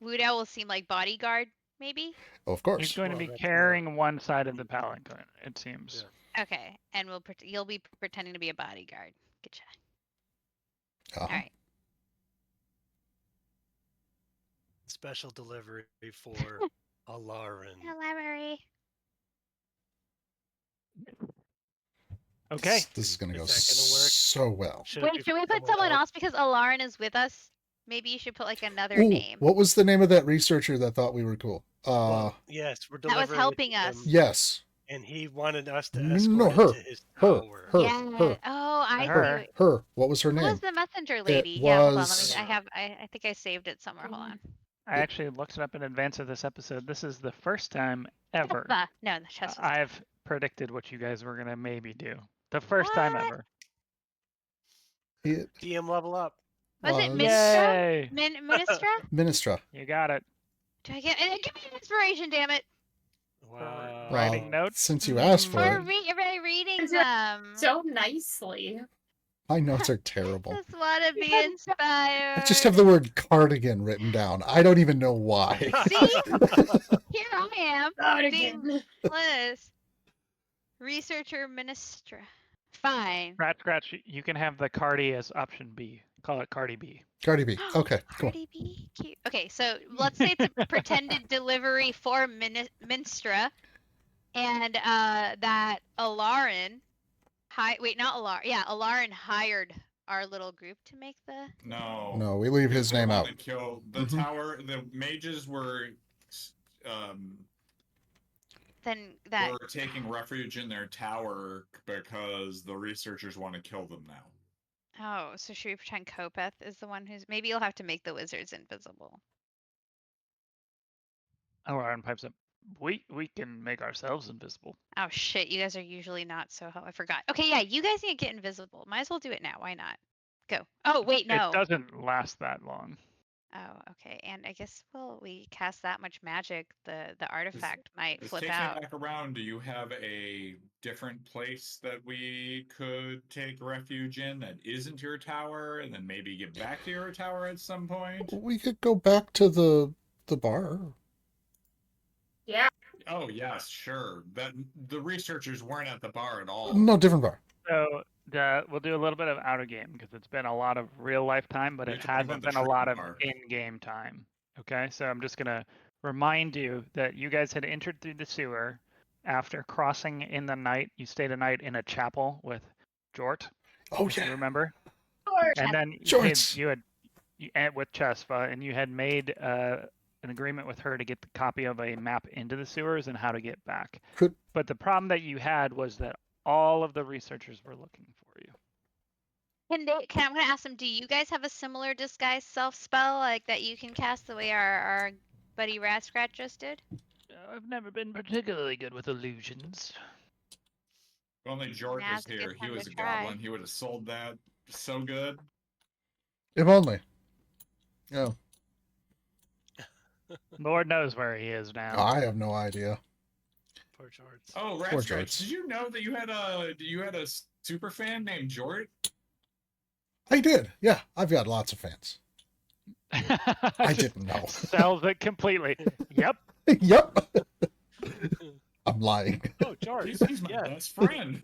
Wudao will seem like bodyguard, maybe. Oh, of He's course. going to Well, be that's carrying one side of the palanquin, it seems. Okay, and you'll be pretending to be a bodyguard. Good job. Uh-huh. All right. Special delivery for Alarin. Elaborate. Okay. This is going to Is go that gonna work? so well. Should, Wait, should we put someone else because Alarin is with us? Maybe you should put like another Ooh, name. what was the name of that researcher that thought we were cool? Well, yes, we're That delivering was helping it to us. him, Yes. and he wanted us to No, escort her, it to his her, tower. her, Yeah. her, Oh, I Her. see. her. What was her Who name? was the messenger lady? Yeah, hold on. Let me. I think I saved it somewhere. Hold on. I actually looked it up in advance of this episode. This is the first time ever No, the chest was I've predicted what you guys were going to maybe do. The first time What? ever. It DM level up. Was it was Ministra? Yay! Ministra? Ministra. Oh. You got it. Do I get? Give me an inspiration, damn it! Wow. Writing notes? Since you asked for For it, reading them. So nicely. my notes are terrible. I just want to be inspired. I just have the word cardigan written down. I don't even know why. See? Here I am. Cardigan. Liz. Researcher Ministra. Fine. Ratscratch, you can have the Cardi as option B. Call it Cardi B. Cardi B. Okay, cool. Cardi B. Cute. Okay, so let's say it's a pretended delivery for Minstra. And that Alarin. Wait, not Alarin. Yeah, Alarin hired our little group to make the. No, we leave his We name out. wanna kill the Mhm. tower. The mages were Then that. were taking refuge in their tower because the researchers want to kill them now. Oh, so should we pretend Kopeth is the one who's. Maybe you'll have to make the wizards invisible. Oh, Aaron pipes up. We can make ourselves invisible. Oh shit, you guys are usually not so I forgot. Okay, yeah, you guys need to get invisible. Might as well do it now. Why not? Go. Oh, wait, no. It doesn't last that long. Oh, okay. And I guess we cast that much magic, the artifact might This flip takes out. me back around. Do you have a different place that we could take refuge in that isn't your tower, and then maybe get back to your tower at some point? We could go back to the bar. Yeah. Oh yes, sure. That the researchers weren't at the bar at all. No, different bar. So we'll do a little bit of out of game because it's been a lot of real life time, but You're it talking hasn't about the been a lot tree of bar. in-game time. Okay, so I'm just gonna remind you that you guys had entered through the sewer after crossing in the night. You stayed a night in a chapel with Jort. Oh if you yeah. remember. Or And then Jorts. you had with Chesva, and you had made an agreement with her to get the copy of a map into the sewers and how to get back. Could But the problem that you had was that all of the researchers were looking for you. I'm gonna ask them, do you guys have a similar disguise self spell like that you can cast the way our buddy Ratscratch just did? I've never been particularly good with illusions. If only Jort was Now's a good here. He time was to a try. goblin. He would have sold that so good. if only. Yeah. Lord knows where he is now. I have no idea. Poor Jorts. Oh, Poor Ratscratch, Jorts. did you know that you had a super fan named Jort? I did. Yeah, I've got lots of fans. I Just didn't know. sells it completely. Yep. Yep. I'm lying. Oh, Jorts. He's my yeah. best friend.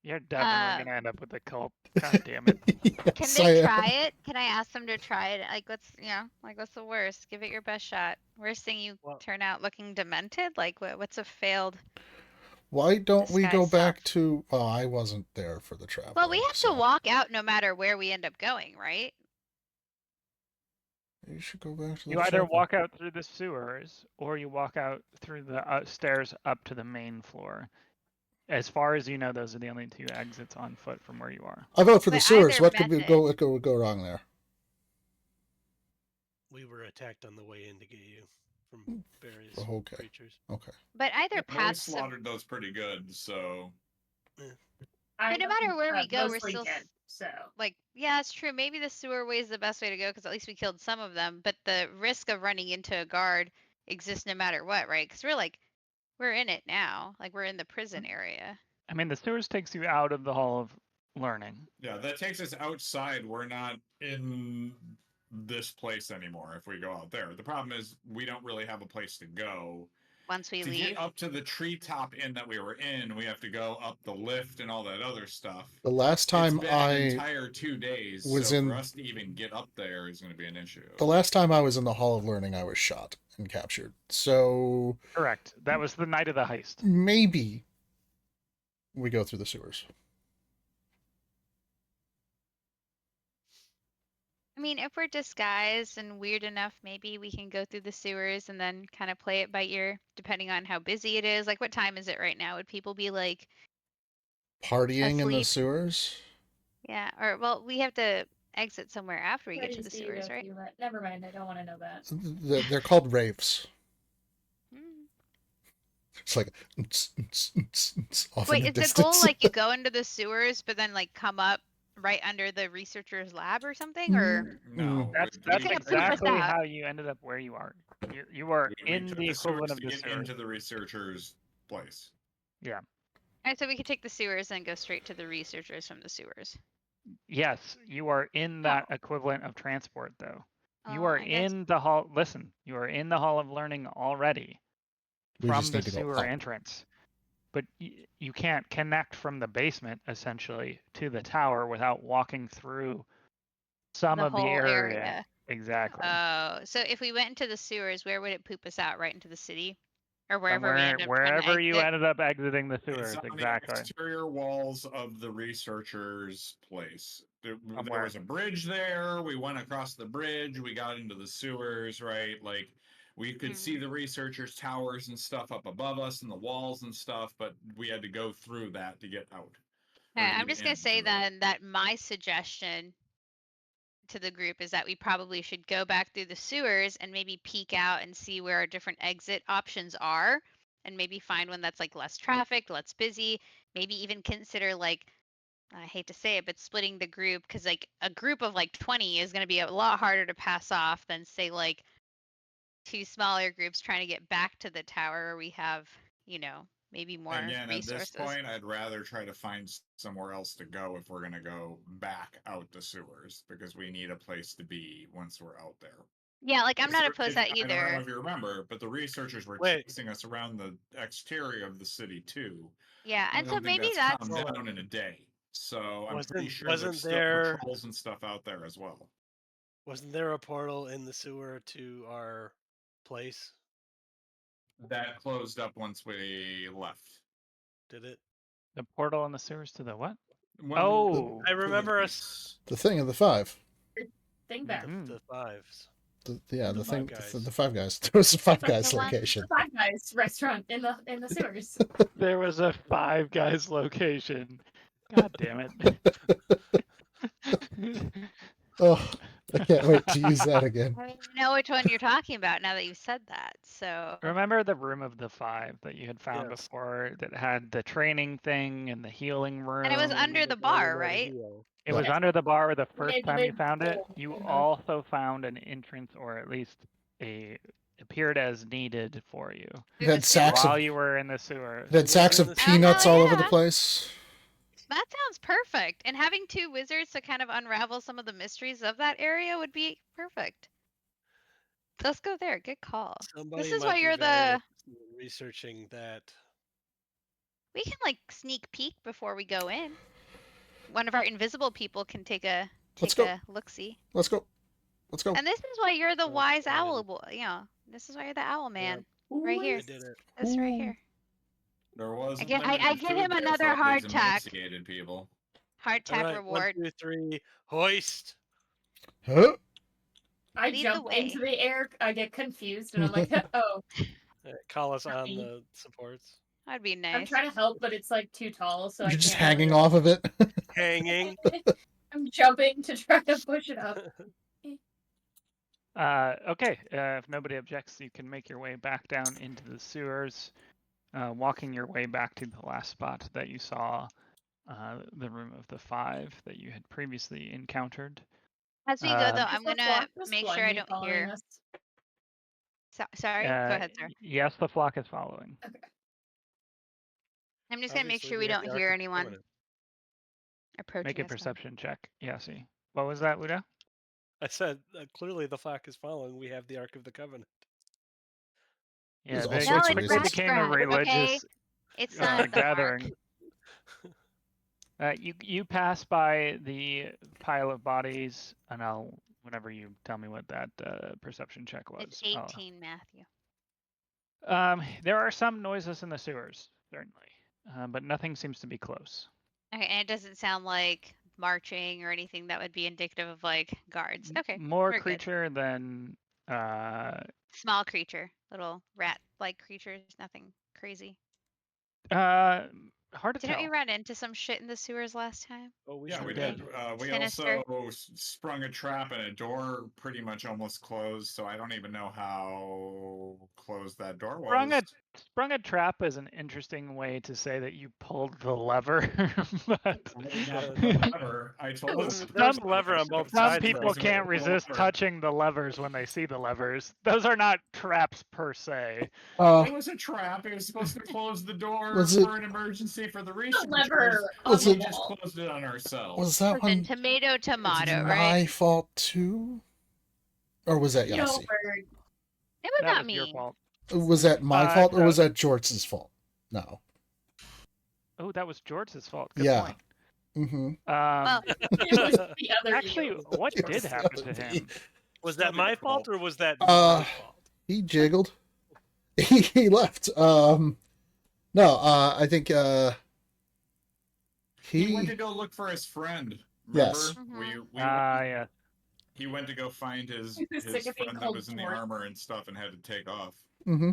You're definitely gonna end up with a cult. God damn it. Can Yes, they I try am. it? Can I ask them to try it? Like what's the worst? Give it your best shot. Worst thing you Well- turn out looking demented? Like what's a failed? Why don't we go Disguise back sucked. to? Oh, I wasn't there for the travel. Well, we have to walk out no matter where we end up going, right? You should go back to the You either chapel. walk out through the sewers or you walk out through the stairs up to the main floor. As far as you know, those are the only two exits on foot from where you are. I vote for the But sewers. either What could we method- go wrong there? We were attacked on the way in to get you from various Okay. creatures. Okay. But either Yeah, we paths. slaughtered those pretty good, so But no matter where we go, we're mostly still dead, so like, yeah, it's true. Maybe the sewer way is the best way to go because at least we killed some of them. But the risk of running into a guard exists no matter what, right? Because we're in it now. Like we're in the prison area. I mean, the sewers takes you out of the Hall of Learning. Yeah, that takes us outside. We're not in this place anymore if we go out there. The problem is we don't really have a place to go. Once we To leave. get up to the treetop inn that we were in, we have to go up the lift and all that other stuff. The last time It's been an entire 2 days, was so in- for us to even get up there is going to be an issue. the last time I was in the Hall of Learning, I was shot and captured. So Correct. That was the night of the heist. maybe we go through the sewers. I mean, if we're disguised and weird enough, maybe we can go through the sewers and then kind of play it by ear, depending on how busy it is. Like, what time is it right now? Would people be like, Partying in the Asleep. sewers? yeah, or well, we have to exit somewhere after we Where get do to you the see sewers, if right? you let- Never mind. I don't want to know that. They're called raves. Hmm. It's like off Wait, in the is the goal distance. like you go into the sewers, but then like come up right under the researcher's lab or something, or No, That's gonna poop us exactly out. how you ended up where you are. You are we in took the sewers equivalent of to the get sewer. into the researcher's place. Yeah. all right, so we could take the sewers and go straight to the researchers from the sewers. Yes, you are in that equivalent of transport, though. You Oh, are I guess- in the hall. Listen, you are in the Hall of Learning already We from just the need to go sewer up. entrance. But you can't connect from the basement, essentially, to the tower without walking through some the of the whole area. area. Exactly. Oh, so if we went into the sewers, where would it poop us out? Right into the city, or wherever Somewhere, we end up trying to wherever you exit? ended up exiting the It's sewers, on exactly. the exterior walls of the researcher's place. There Somewhere. was a bridge there. We went across the bridge. We got into the sewers, right? Like we could see Mhm. the researchers' towers and stuff up above us and the walls and stuff, but we had to go through that to get out. or Okay, to I'm get just gonna into say the- then that my suggestion to the group is that we probably should go back through the sewers and maybe peek out and see where our different exit options are, and maybe find one that's like less trafficked, less busy. Maybe even consider like, I hate to say it, but splitting the group, because like a group of like 20 is going to be a lot harder to pass off than say like two smaller groups trying to get back to the tower where we have, maybe more Again, at this resources. point, I'd rather try to find somewhere else to go if we're going to go back out the sewers because we need a place to be once we're out there. Yeah, like I'm not So opposed to that I don't know either. if you remember, but the researchers were Wait. chasing us around the exterior of the city too. Yeah, I and so don't think maybe that's that's calmed down in a day. So I'm pretty Wasn't- sure wasn't there's still there- patrols and stuff out there as well. Wasn't there a portal in the sewer to our place? That closed up once we left. Did it? The portal in the sewers to the what? When we Oh. I to the remember us. base. The thing of the five. Think back. Mhm. The fives. The The thing. Five Guys. The Five Guys. There was a Five It's like Guys the one- location. The Five Guys restaurant in the sewers. There was a Five Guys location. God damn it. Oh, I can't wait to use that again. I know which one you're talking about now that you've said that. So Remember the room of the five that you had found Yes. before that had the training thing and the healing room? And it was under the bar, right? It was Yes. under the bar the first Made the time you big found it. hole You in the- also found an entrance, or at least appeared as needed for you It had sacks while of you were in the sewer. it had sacks of Oh, peanuts hell all over the yeah. place. That sounds perfect. And having two wizards to kind of unravel some of the mysteries of that area would be perfect. Let's go there. Good call. Somebody is might why be you're very the- interested in researching that. We can like sneak peek before we go in. One of our invisible people can take a Let's go. look see. Let's go. Let's go. And this is why you're the That's wise fine. owl boy. This is why you're the owl man. Right Ooh, here. I did it. This right Ooh. here. There was. I give limited him food there another for all hard these tack. emaciated people. Hardtack All right, reward. 1, 2, 3, hoist. Huh? I Lead the jump into way. the air. I get confused, and I'm like, oh, Call us on me. the supports. That'd be I'm nice. trying to help, but it's like too tall, so I You're just can't hanging really- off of it. Hanging. I'm jumping to try to push it up. Okay, if nobody objects, you can make your way back down into the sewers, walking your way back to the last spot that you saw, the room of the five that you had previously encountered. As we go Um, though, Is I'm the gonna flock just make sure I blindly don't following hear. us? Sorry, go ahead, sir. Yes, the flock is following. I'm just gonna make Obviously, sure we we have don't the Ark hear of the anyone Covenant. approaching Make a us now. perception check, Yasi. What was that, Wudao? I said clearly the flock is following. We have the Ark of the Covenant. Yeah, There's all they sorts of quickly reasons. became a Ratscratch, okay? religious It's not the Ark. gathering. You pass by the pile of bodies, and whenever you tell me what that perception check was. It's 18, Matthew. There are some noises in the sewers, certainly, but nothing seems to be close. Okay, and it doesn't sound like marching or anything that would be indicative of like guards. Okay, More we're good. creature than Small creature, little rat-like creatures, nothing crazy. hard to Didn't we tell. run into some shit in the sewers last time? Oh, we Yeah, sure we did. did. We Sinister. also sprung a trap and a door pretty much almost closed, so I don't even know how closed that door was. Sprung a trap is an interesting way to say that you pulled the lever, but Whatever. I told There's them. a lever on both some sides, though. people can't resist touching the levers when they see the levers. Those are not traps per se. It was a trap. It was supposed to close the door Was it- for an emergency for the The researchers. lever on Was the it- We just wall. closed it on ourselves. Was that Listen, one tomato, tomato, my right? fault too? Or was that No, Yasi? bird. It was That not was your me. fault. Was that my fault or so- was that Jorts's fault? No. Oh, that was George's fault. Good Yeah. point. Mm-hmm. Well, It was the other Actually, you. what It did was happen the to other him? Was that my fault or was that Uh, my fault? He jiggled. He left. No, I think He went he to go look for his friend. Yes. Remember? Mhm. Yeah. He went to go find his He was sick of being friend that called was in the George. armor and stuff and had to take off. hmm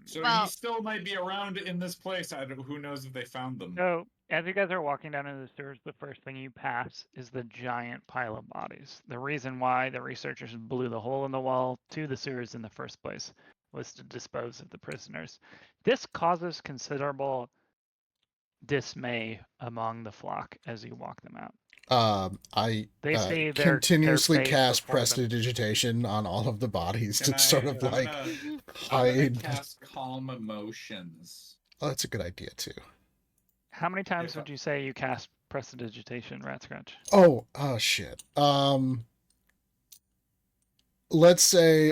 So Well- he still might be around in this place. Who knows if they found them? So, as you guys are walking down into the sewers, the first thing you pass is the giant pile of bodies. The reason why the researchers blew the hole in the wall to the sewers in the first place was to dispose of the prisoners. This causes considerable dismay among the flock as you walk them out. I They see their continuously fate cast before them. prestidigitation on all of the bodies Can to sort of I'm like gonna, I'm gonna hide. cast calm emotions. Oh, that's a good idea too. How many times If would you say you cast prestidigitation, Ratscratch? Oh shit. Let's say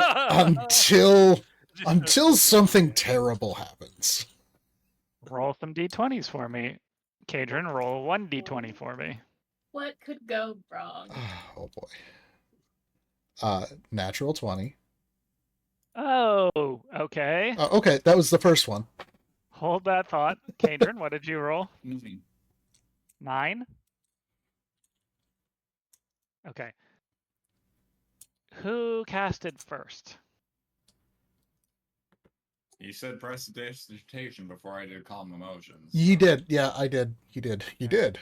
until something terrible happens. Roll some d20s for me. Kaydren, roll 1d20 for me. What could go wrong? Oh boy. Natural 20. Oh, okay. Okay, that was the first one. Hold that thought. Kaydren, what did you roll? Mhm. 9? Okay. Who casted first? You said prestidigitation before I did calm emotions. He did. Yeah, I did. He did. He did.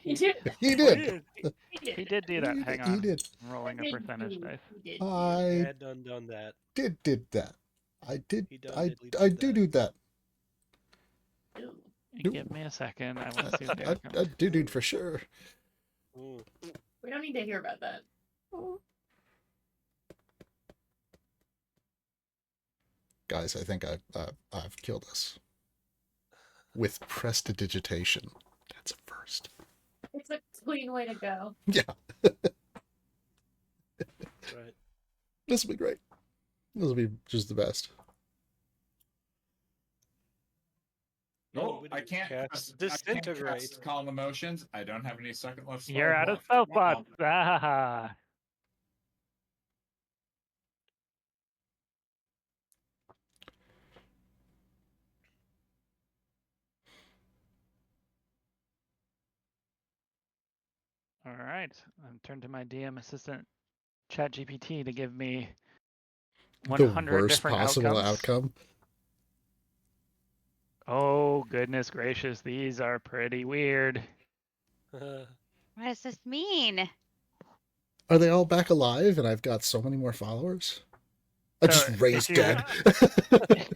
He did. He did. He did do that. Hang on. He did. I'm rolling a percentage dice. He did. I had done that. did that. I did. He done I did I that. do that. Ooh. Give me a second. I want to see what the I outcome. do for sure. Mm. We don't need to hear about that. Guys, I think I've killed us with prestidigitation. That's a first. It's a clean way to go. Yeah, Right. this will be great. This will be just the best. No, we I didn't can't cast cast disintegrate. cast calm emotions. I don't have any second left. You're spells out of left. spell Wow. slots. Ah. All right. I'm turned to my DM assistant, ChatGPT, to give me 100 The worst different possible outcomes. outcome. Oh, goodness gracious. These are pretty weird. What does this mean? Are they all back alive and I've got so many more followers? I So, just raised if you- dead.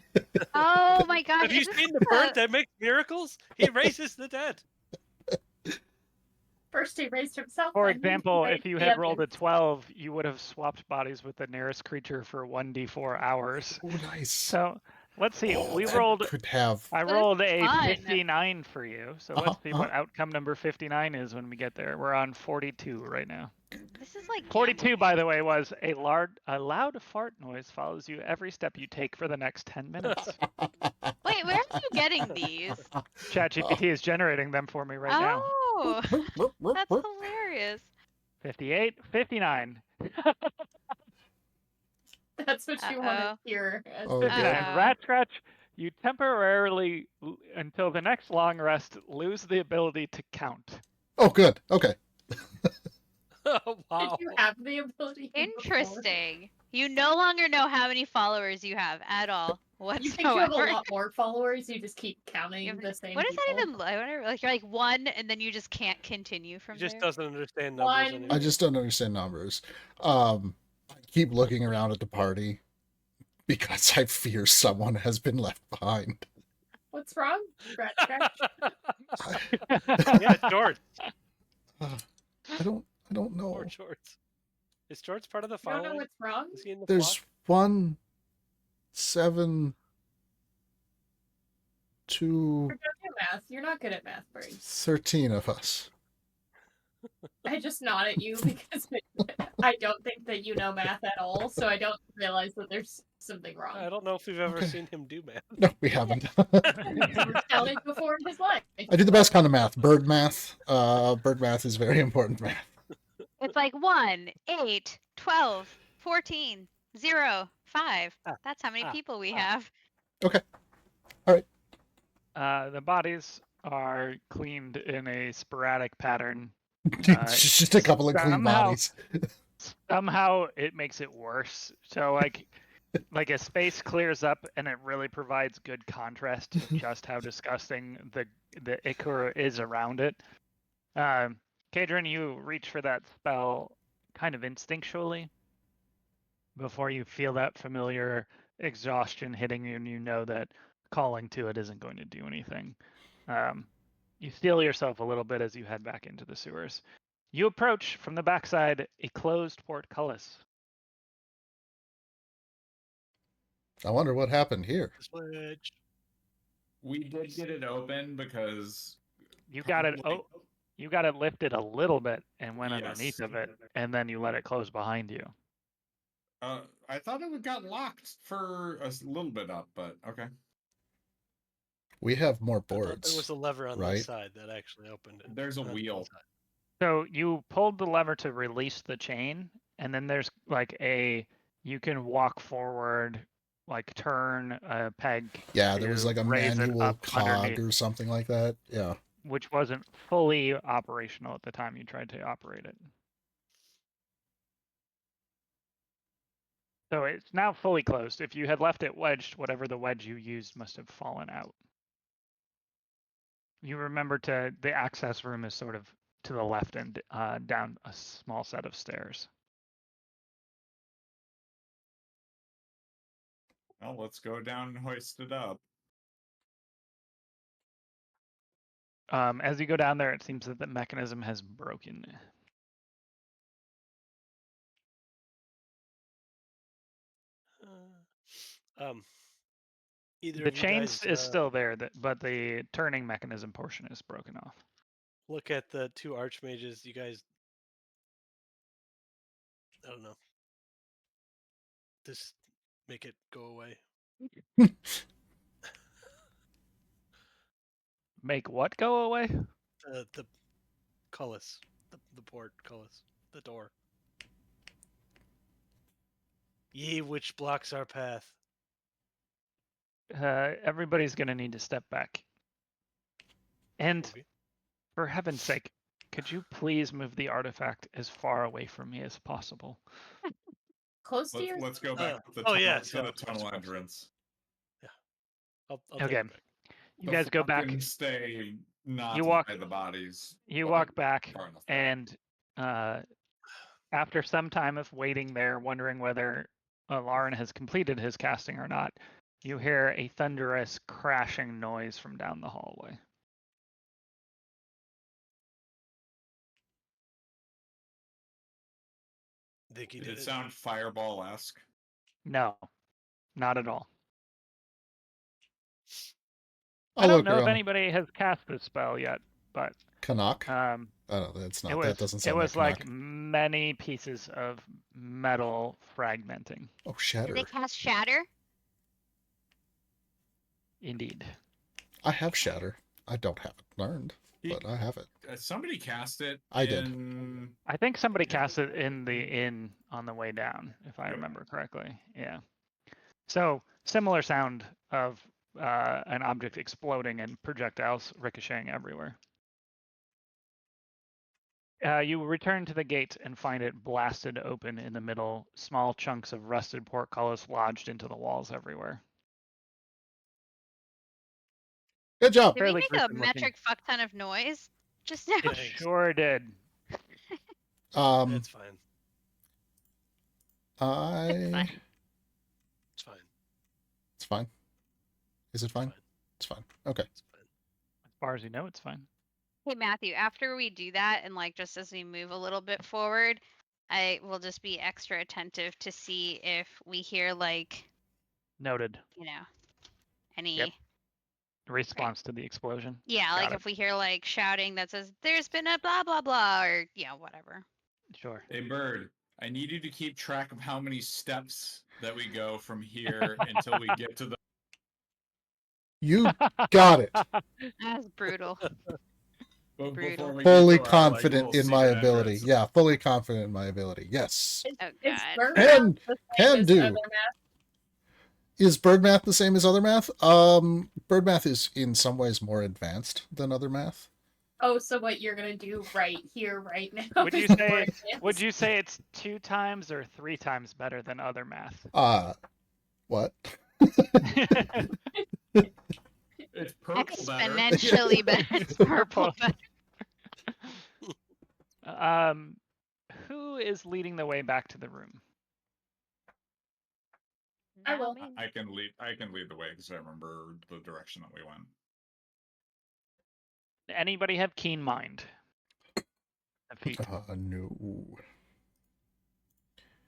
Oh my god. Have you is this seen the bird that makes miracles? He raises the dead. First he raised himself. For and then he example, raised if you the had rolled a others. 12, you would have swapped bodies with the nearest creature for 1d4 hours. Oh, nice. So Let's see. Oh, We that rolled. could have. I But this rolled is a fun. 59 for you. So let's see what outcome number 59 is when we get there. We're on 42 right now. This is like 42, by gambling. the way, was a loud fart noise follows you every step you take for the next 10 minutes. Wait, where are you getting these? ChatGPT is generating them for me right now. Oh, that's hilarious. 58, 59. That's what you want to Uh-oh. hear. As Oh, the- God. 59. Uh-oh. Ratscratch, you temporarily, until the next long rest, lose the ability to count. Oh, good. Okay. Oh, wow. Did you have the ability? before? Interesting. You no longer know how many followers you have at all You think you have a whatsoever. lot more followers? You just keep counting You have- the same What does people? that even? I wonder. Like you're like one, and then you just can't continue from He just there. doesn't understand numbers One. anymore. I just don't understand numbers. I keep looking around at the party because I fear someone has been left behind. What's wrong? Ratscratch? Yeah, shorts. I don't know. Poor shorts. Is shorts part of the You don't know following? what's wrong? Is he in the There's flock? 1, 7, 2, You're good at math. You're not good at math, Bird. 13 of us. I just nod at you because I don't think that you know math at all, so I don't realize that there's something wrong. I don't know if we've ever Okay. seen him do math. No, we haven't. He's counted before in his life. I do the best kind of math. Bird math. Bird math is very important math. It's like 1, 8, 12, 14, 0, 5. That's how many people we have. The bodies are cleaned in a sporadic pattern. Just a couple of clean somehow- bodies. Somehow it makes it worse. So like a space clears up and it really provides good contrast to just how disgusting the Ikura is around it. Kaydren, you reach for that spell kind of instinctually before you feel that familiar exhaustion hitting you, and you know that calling to it isn't going to do anything. You steel yourself a little bit as you head back into the sewers. You approach from the backside a closed portcullis. I wonder what happened here. Switch. We did get it open because You got it. probably- Oh, you got it lifted a little bit and went Yes. underneath of it, and then you let it close behind you. I thought it got locked for a little bit up, but okay. We have more I thought boards. there was a lever on the right? side that actually opened it. There's a not wheel. inside. So you pulled the lever to release the chain, and then there's like you can walk forward, like turn a peg. Yeah, there was to like a raise it manual up cog underneath, or something like that. Yeah. which wasn't fully operational at the time you tried to operate it. So it's now fully closed. If you had left it wedged, whatever the wedge you used must have fallen out. You remember the access room is sort of to the left and down a small set of stairs. Well, let's go down and hoist it up. As you go down there, it seems that the mechanism has broken. Either The of you chains guys is still there, but the turning mechanism portion is broken off. look at the two archmages. You guys, I don't know. Just make it go away. Make what go away? The cullis, the port cullis, the door. Ye which blocks our path. Everybody's gonna need to step back. And Okay. for heaven's sake, could you please move the artifact as far away from me as possible? Close to your. Let's go back to the oh, tunnel, yeah, to so the of tunnel course. entrance. I'll Okay. take it back. You guys go back. And stay not You walk- by the bodies. You but walk back, far enough back. and after some time of waiting there, wondering whether Lauren has completed his casting or not, you hear a thunderous crashing noise from down the hallway. Think he Did did it it. sound fireball-esque? No, not at all. I don't know if around. anybody has cast this spell yet, but Canuck? um, Oh, that's not. it was That doesn't it sound was like like Canuck. many pieces of metal fragmenting. Oh, Did shatter. they cast Shatter? Indeed. I have shatter. I don't have it learned, but I have it. Somebody cast it. I did. I think somebody cast it in the inn on the way down, if I remember correctly. Yeah. So similar sound of an object exploding and projectiles ricocheting everywhere. You return to the gate and find it blasted open in the middle, small chunks of rusted portcullis lodged into the walls everywhere. Good job. Did we Fairly make a gruesome looking. metric fuck ton of noise just now? It Thanks. sure did. It's fine. I. It's fine. It's fine. Is it fine? Fine. It's fine. Okay. It's fine. As far as you know, it's fine. Hey Matthew, after we do that and like just as we move a little bit forward, I will just be extra attentive to see if we hear like, Noted. you know, any Yep. Response to the explosion. yeah, Got like it. if we hear like shouting that says there's been a blah blah blah or whatever. Sure. Hey, Bird, I need you to keep track of how many steps that we go from here until we get to the. You got it. That's brutal. Before Brutal. we get Fully to our, confident little in my secret ability. entrance. Yeah, fully confident in my ability. Yes. Oh Is god. bird Can- math the can same as do. other math? Is bird math the same as other math? Bird math is in some ways more advanced than other math. Oh, so what you're gonna do right here, right now? Would you is more say advanced. would you say it's 2 times or 3 times better than other math? What? It's purple better. Exponentially better. It's purple better. Who is leading the way back to the room? I will. Now me. I can lead the way because I remember the direction that we went. Anybody have keen mind? A feat. No.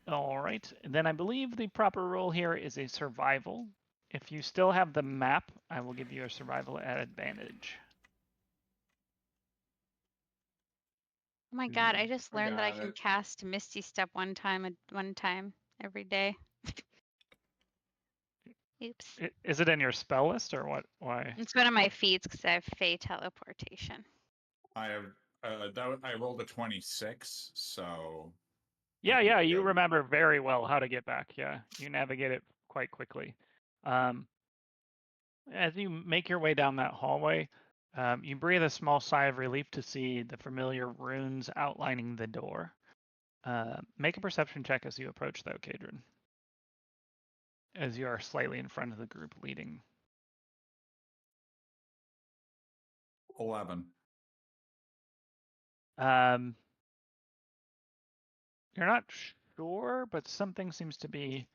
All right. Then I believe the proper roll here is a survival. If you still have the map, I will give you a survival at advantage. Oh my god, I just I learned that I got can it. cast Misty Step one time every day. Oops. Is it in your spell list or what? Why? It's one of my feats because I have Fey teleportation. I have I rolled a 26, so Yeah, think yeah, we're you good. remember very well how to get back. Yeah, you navigate it quite quickly. As you make your way down that hallway, you breathe a small sigh of relief to see the familiar runes outlining the door. Make a perception check as you approach, though, Kaydren, as you are slightly in front of the group leading. 11. You're not sure, but something seems to be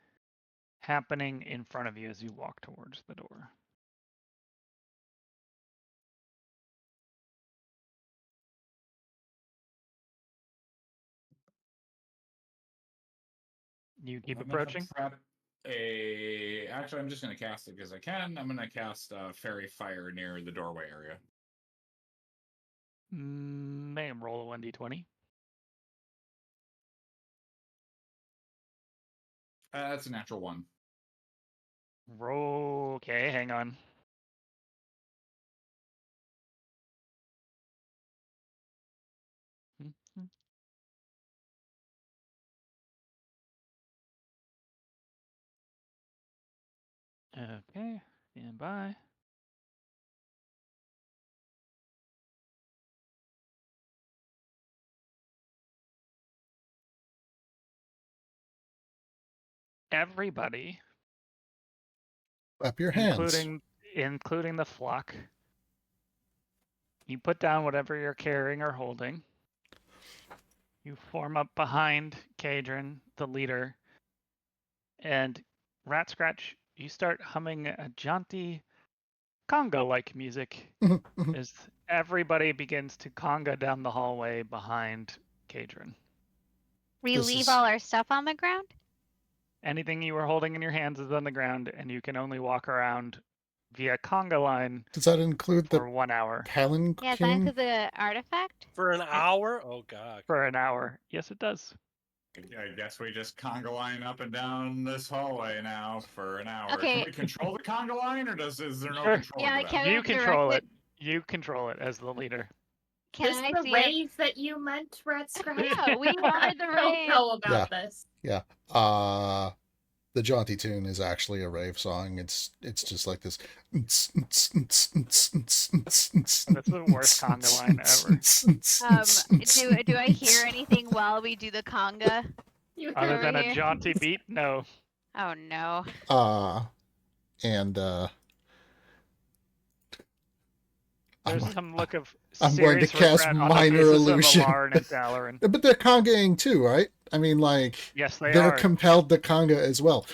happening in front of you as you walk towards the door. You keep I'm gonna approaching. prep Actually, I'm just gonna cast it because I can. I'm gonna cast Fairy Fire near the doorway area. May roll a 1d20. That's a natural 1. Roll. Okay, hang on. Okay, stand by. Everybody, Clap your hands. including the flock, you put down whatever you're carrying or holding. You form up behind Kaydren, the leader, and Ratscratch, you start humming a jaunty conga-like music as everybody begins to conga down the hallway behind Kaydren. We This leave is- all our stuff on the ground? Anything you were holding in your hands is on the ground, and you can only walk around via conga line Does that include for the 1 hour. Palanquin? Yeah, is that into the artifact? For an hour? Oh god. For an hour. Yes, it does. I guess we just conga line up and down this hallway now for an hour. Okay. Can we control the conga line, or is there no Sure. control Yeah, to that? can You we control direct it. You control it as the leader. Can Is I the see it? rave that you meant, Ratscratch? Yeah, we I wanted the don't rave. know about this. Yeah. The jaunty tune is actually a rave song. It's just like this. That's the worst conga line ever. Do I hear anything while we do the conga? You Other heard than a here. jaunty beat, no. Oh no. And There's I'm- some look of I'm going to serious cast regret on the minor faces illusion. of Alarin and Dalaran. but they're congaing too, right? I mean, like, Yes, they they're are. compelled to conga as well.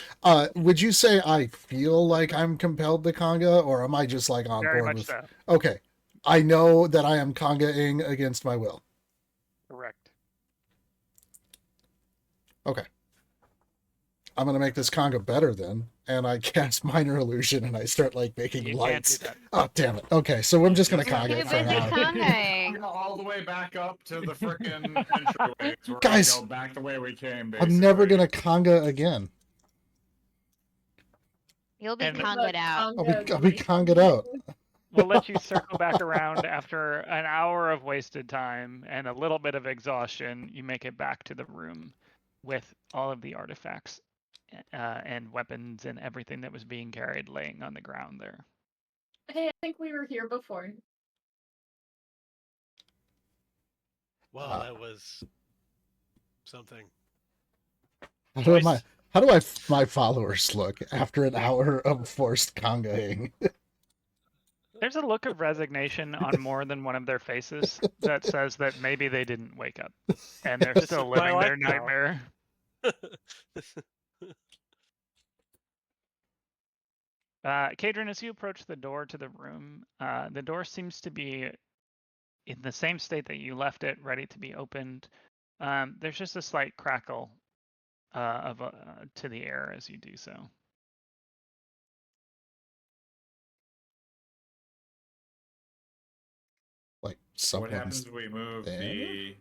Would you say I feel like I'm compelled to conga, or am I just like on Very board much with? so. Okay, I know that I am congaing against my will. Correct. Okay, I'm gonna make this conga better then, and I cast minor illusion and I start like making You lights. can't do Oh damn it! Okay, so I'm just gonna Too conga it for an busy hour. congaing. All the way back up to the frickin' entryways. We're Guys, gonna go back the way we came. Basically. I'm never gonna conga again. You'll be And- conged out. I'll be conged out. We'll let you circle back around after an hour of wasted time and a little bit of exhaustion. You make it back to the room with all of the artifacts and weapons and everything that was being carried laying on the ground there. Hey, I think we were here before. Well, that was something. How do Joyce? my followers look after an hour of forced congaing? There's a look of resignation on more than one of their faces that says that maybe they didn't wake up and they're This still is my living their life now. nightmare. Kaydren, as you approach the door to the room, the door seems to be in the same state that you left it, ready to be opened. There's just a slight crackle to the air as you do so. Like What someone's happens if we move there?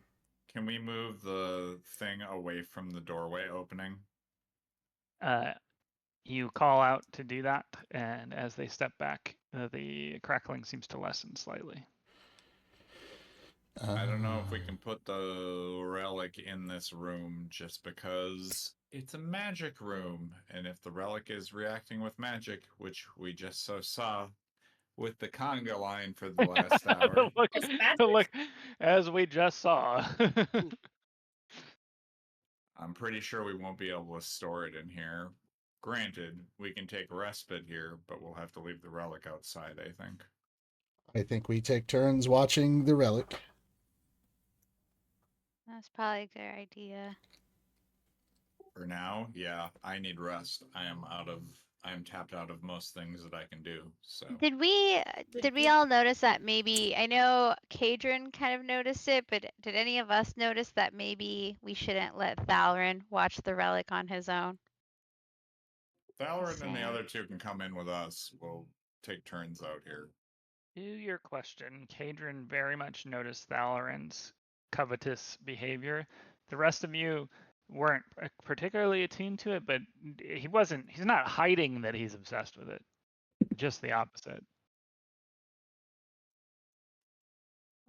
Can we move the thing away from the doorway opening? You call out to do that, and as they step back, the crackling seems to lessen slightly. I don't know if we can put the relic in this room just because it's a magic room, and if the relic is reacting with magic, which we just saw with the conga line for the last hour. look, Was magic? look, as we just saw. I'm pretty sure we won't be able to store it in here. Granted, we can take respite here, but we'll have to leave the relic outside, I think. I think we take turns watching the relic. That's probably a good idea. For now, yeah, I need rest. I am tapped out of most things that I can do. So Did we all notice that maybe, I know Kaydren kind of noticed it, but did any of us notice that maybe we shouldn't let Thalarin watch the relic on his own? Valoran and the Sam. other two can come in with us. We'll take turns out here. To your question, Kaydren very much noticed Thalarin's covetous behavior. The rest of you weren't particularly attuned to it, but he's not hiding that he's obsessed with it. Just the opposite.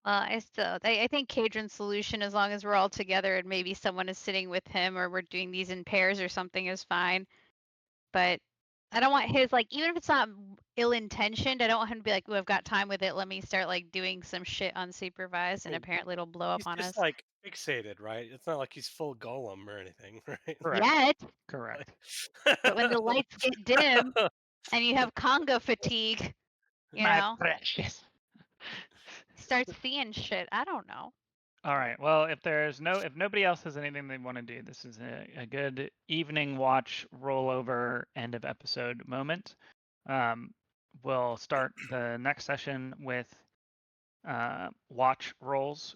Well, I think Kaydren's solution, as long as we're all together and maybe someone is sitting with him or we're doing these in pairs or something, is fine. But I don't want his, like, even if it's not ill-intentioned, I don't want him to be like, "Ooh, I've got time with it. Let me start like doing some shit unsupervised," and mean, apparently it'll blow up He's on just us. like fixated, right? It's not like he's full golem or anything, right? Correct. Yet, Correct. but when the lights get dim and you have conga fatigue, you My know, precious. start seeing shit. I don't know. All right. Well, if nobody else has anything they want to do, this is a good evening watch rollover end of episode moment. We'll start the next session with watch rolls.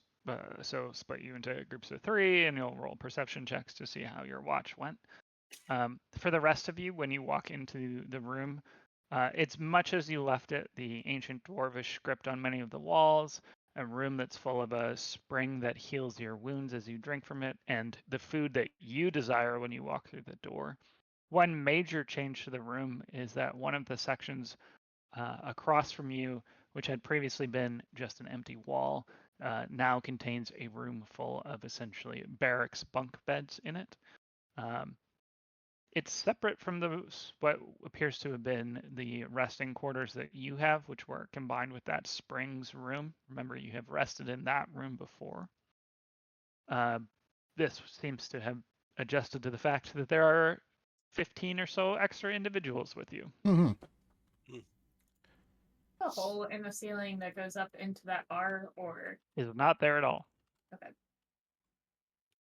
So split you into groups of 3, and you'll roll perception checks to see how your watch went. For the rest of you, when you walk into the room, It's much as you left it, the ancient dwarvish script on many of the walls, a room that's full of a spring that heals your wounds as you drink from it, and the food that you desire when you walk through the door. One major change to the room is that one of the sections across from you, which had previously been just an empty wall, now contains a room full of essentially barracks bunk beds in it. It's separate from what appears to have been the resting quarters that you have, which were combined with that Springs room. Remember, you have rested in that room before. This seems to have adjusted to the fact that there are 15 or so extra individuals with you. Mm-hmm. A hole in the ceiling that goes up into that bar, or Is not there at all. okay.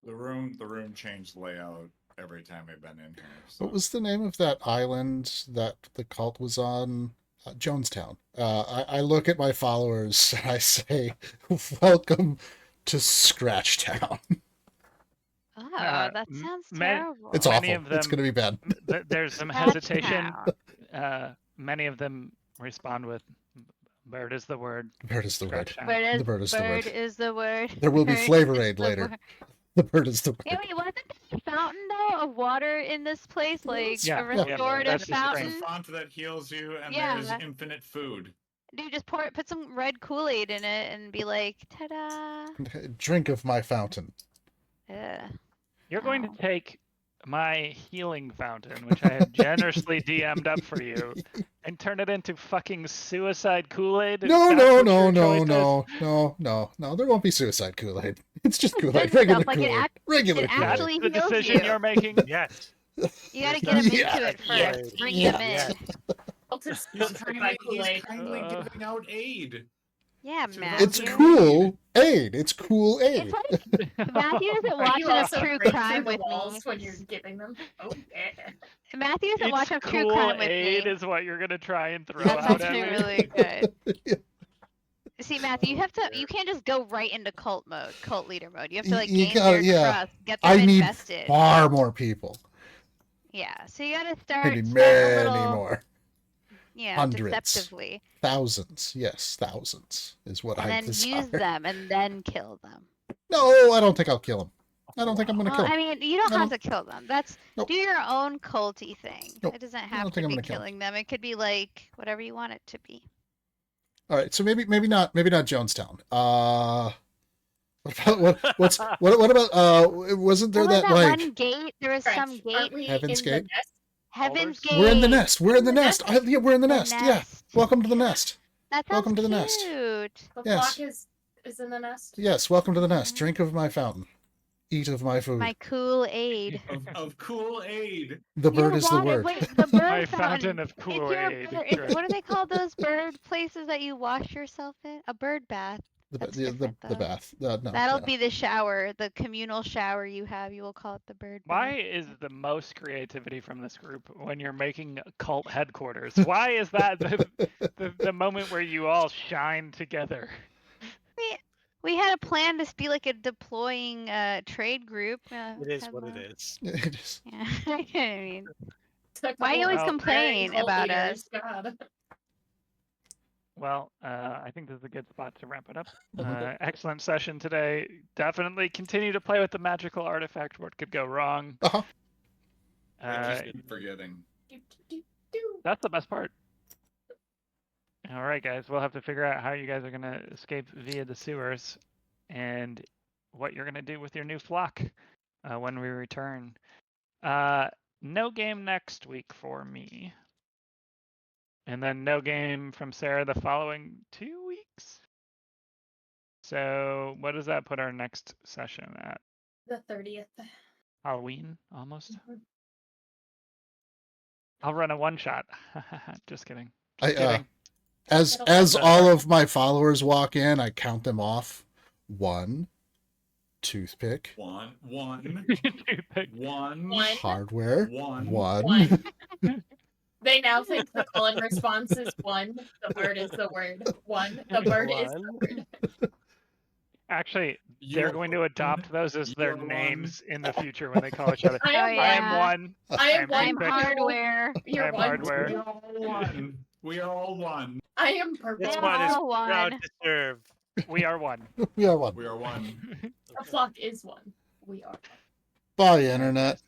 The room changed layout every time we've been in here. So. What was the name of that island that the cult was on? Jonestown. I look at my followers and I say, "Welcome to Scratch Town." Oh, that sounds terrible. It's Many awful. of them, It's going to be bad. There's some Scratch hesitation. Town. Many of them respond with, "Bird is the word." Bird is the word. Scratch Town. The bird is the word. Is the word. There will be Bird flavor is aid the later. word. The bird is the word. Hey, wait, wasn't there a fountain though of water in this place, like Yeah, a yeah, restorative that's the There's fountain? a font that heals you, and Yeah. there's infinite food. Dude, just put some red Kool-Aid in it and be like, ta-da! Drink of my fountain. Yeah. You're going Oh. to take my healing fountain, which I have generously DM'd up for you, and turn it into fucking suicide Kool-Aid? No. No. There won't be suicide Kool-Aid. It's just Kool-Aid. Good Regular stuff, like Kool-Aid. Regular it Kool-Aid. actually The heals decision you. you're making? Yes. You gotta There's get them not- into Yeah. it Yeah. first. Bring Yeah. them in. Yeah. Cultists He's don't drink my Kool-Aid. kindly giving out aid. Yeah, To Matthew. It's cool aid. It's cool aid. It's like Matthew isn't Are watching you a also true break crime through the with me. walls when you're giving them? Oh yeah. Matthew isn't It's watching true cool crime with aid me. is what you're gonna try and throw That's out at actually me. really good. See, Matthew, you can't just go right into cult mode, cult leader mode. You have to like You gain gotta- their yeah. trust, get them I need invested. far more people. Yeah, so you gotta I start need starting a many little, more. yeah, Hundreds. deceptively, Thousands. Yes, thousands is what and I then desire. use them, and then kill them. No, I don't think I'll kill him. I don't think I'm going to Well, kill I him. mean, you don't I have to kill them. That's Nope. do your own culty thing. Nope. It doesn't I have don't to think I'm be gonna kill 'em. killing them. It could be like whatever you want it to be. All right, so maybe not Jonestown. What about wasn't there What was that that like one gate? There was some Aren't gate. we Heaven's in Gate? the nest? Heaven's Boulders? Gate. We're in the nest. We're in the In the nest. nest? Yeah, we're in the The nest. Yeah. nest. Welcome to the nest. That sounds Welcome to the nest. cute. The Yes. flock is in the nest. Yes, welcome to the Mm-hmm. nest. Drink of my fountain. Eat of my food. My cool aid. Of cool aid. The bird Your is the water- word. Wait, the bird My fountain. fountain of It's your Kool-Aid. bird- what do they call those bird places that you wash yourself in? A bird bath. That's different, the though. bath. No, That'll no. be the shower, the communal shower you have. You will call it the bird bath. Why is the most creativity from this group when you're making cult headquarters? Why is that the moment where you all shine together? We had a plan to be like a deploying trade group. It is have what a- it is. It is. Yeah, I mean, It's a why you couple always of complain very cult about leaders, us? God. Well, I think this is a good spot to wrap it up. Excellent session today. Definitely continue to play with the magical artifact. What could go wrong? Uh-huh. I just keep forgetting. Do, do, do. That's the best part. All right, guys. We'll have to figure out how you guys are going to escape via the sewers and what you're going to do with your new flock when we return. No game next week for me. And then no game from Sarah the following 2 weeks. So what does that put our next session at? The 30th. Halloween, almost? Mhm. I'll run a one-shot. Just kidding. I, Just kidding. As all of my followers walk in, I count them off. 1 toothpick. One. One. Hardware. One. 1. They now think the call-in response is 1. The bird is the word. 1. The bird is the word. Actually, They're going to adopt those as their You're names in the future when they call each other. I Oh, am I am yeah. one. I am I'm one. I'm Pink. hardware. You're I'm one. hardware. We are all one. We are all one. I am purple. This They're one is all proud one. to serve. We are one. We are one. We are one. The flock is one. We are one. Bye, internet.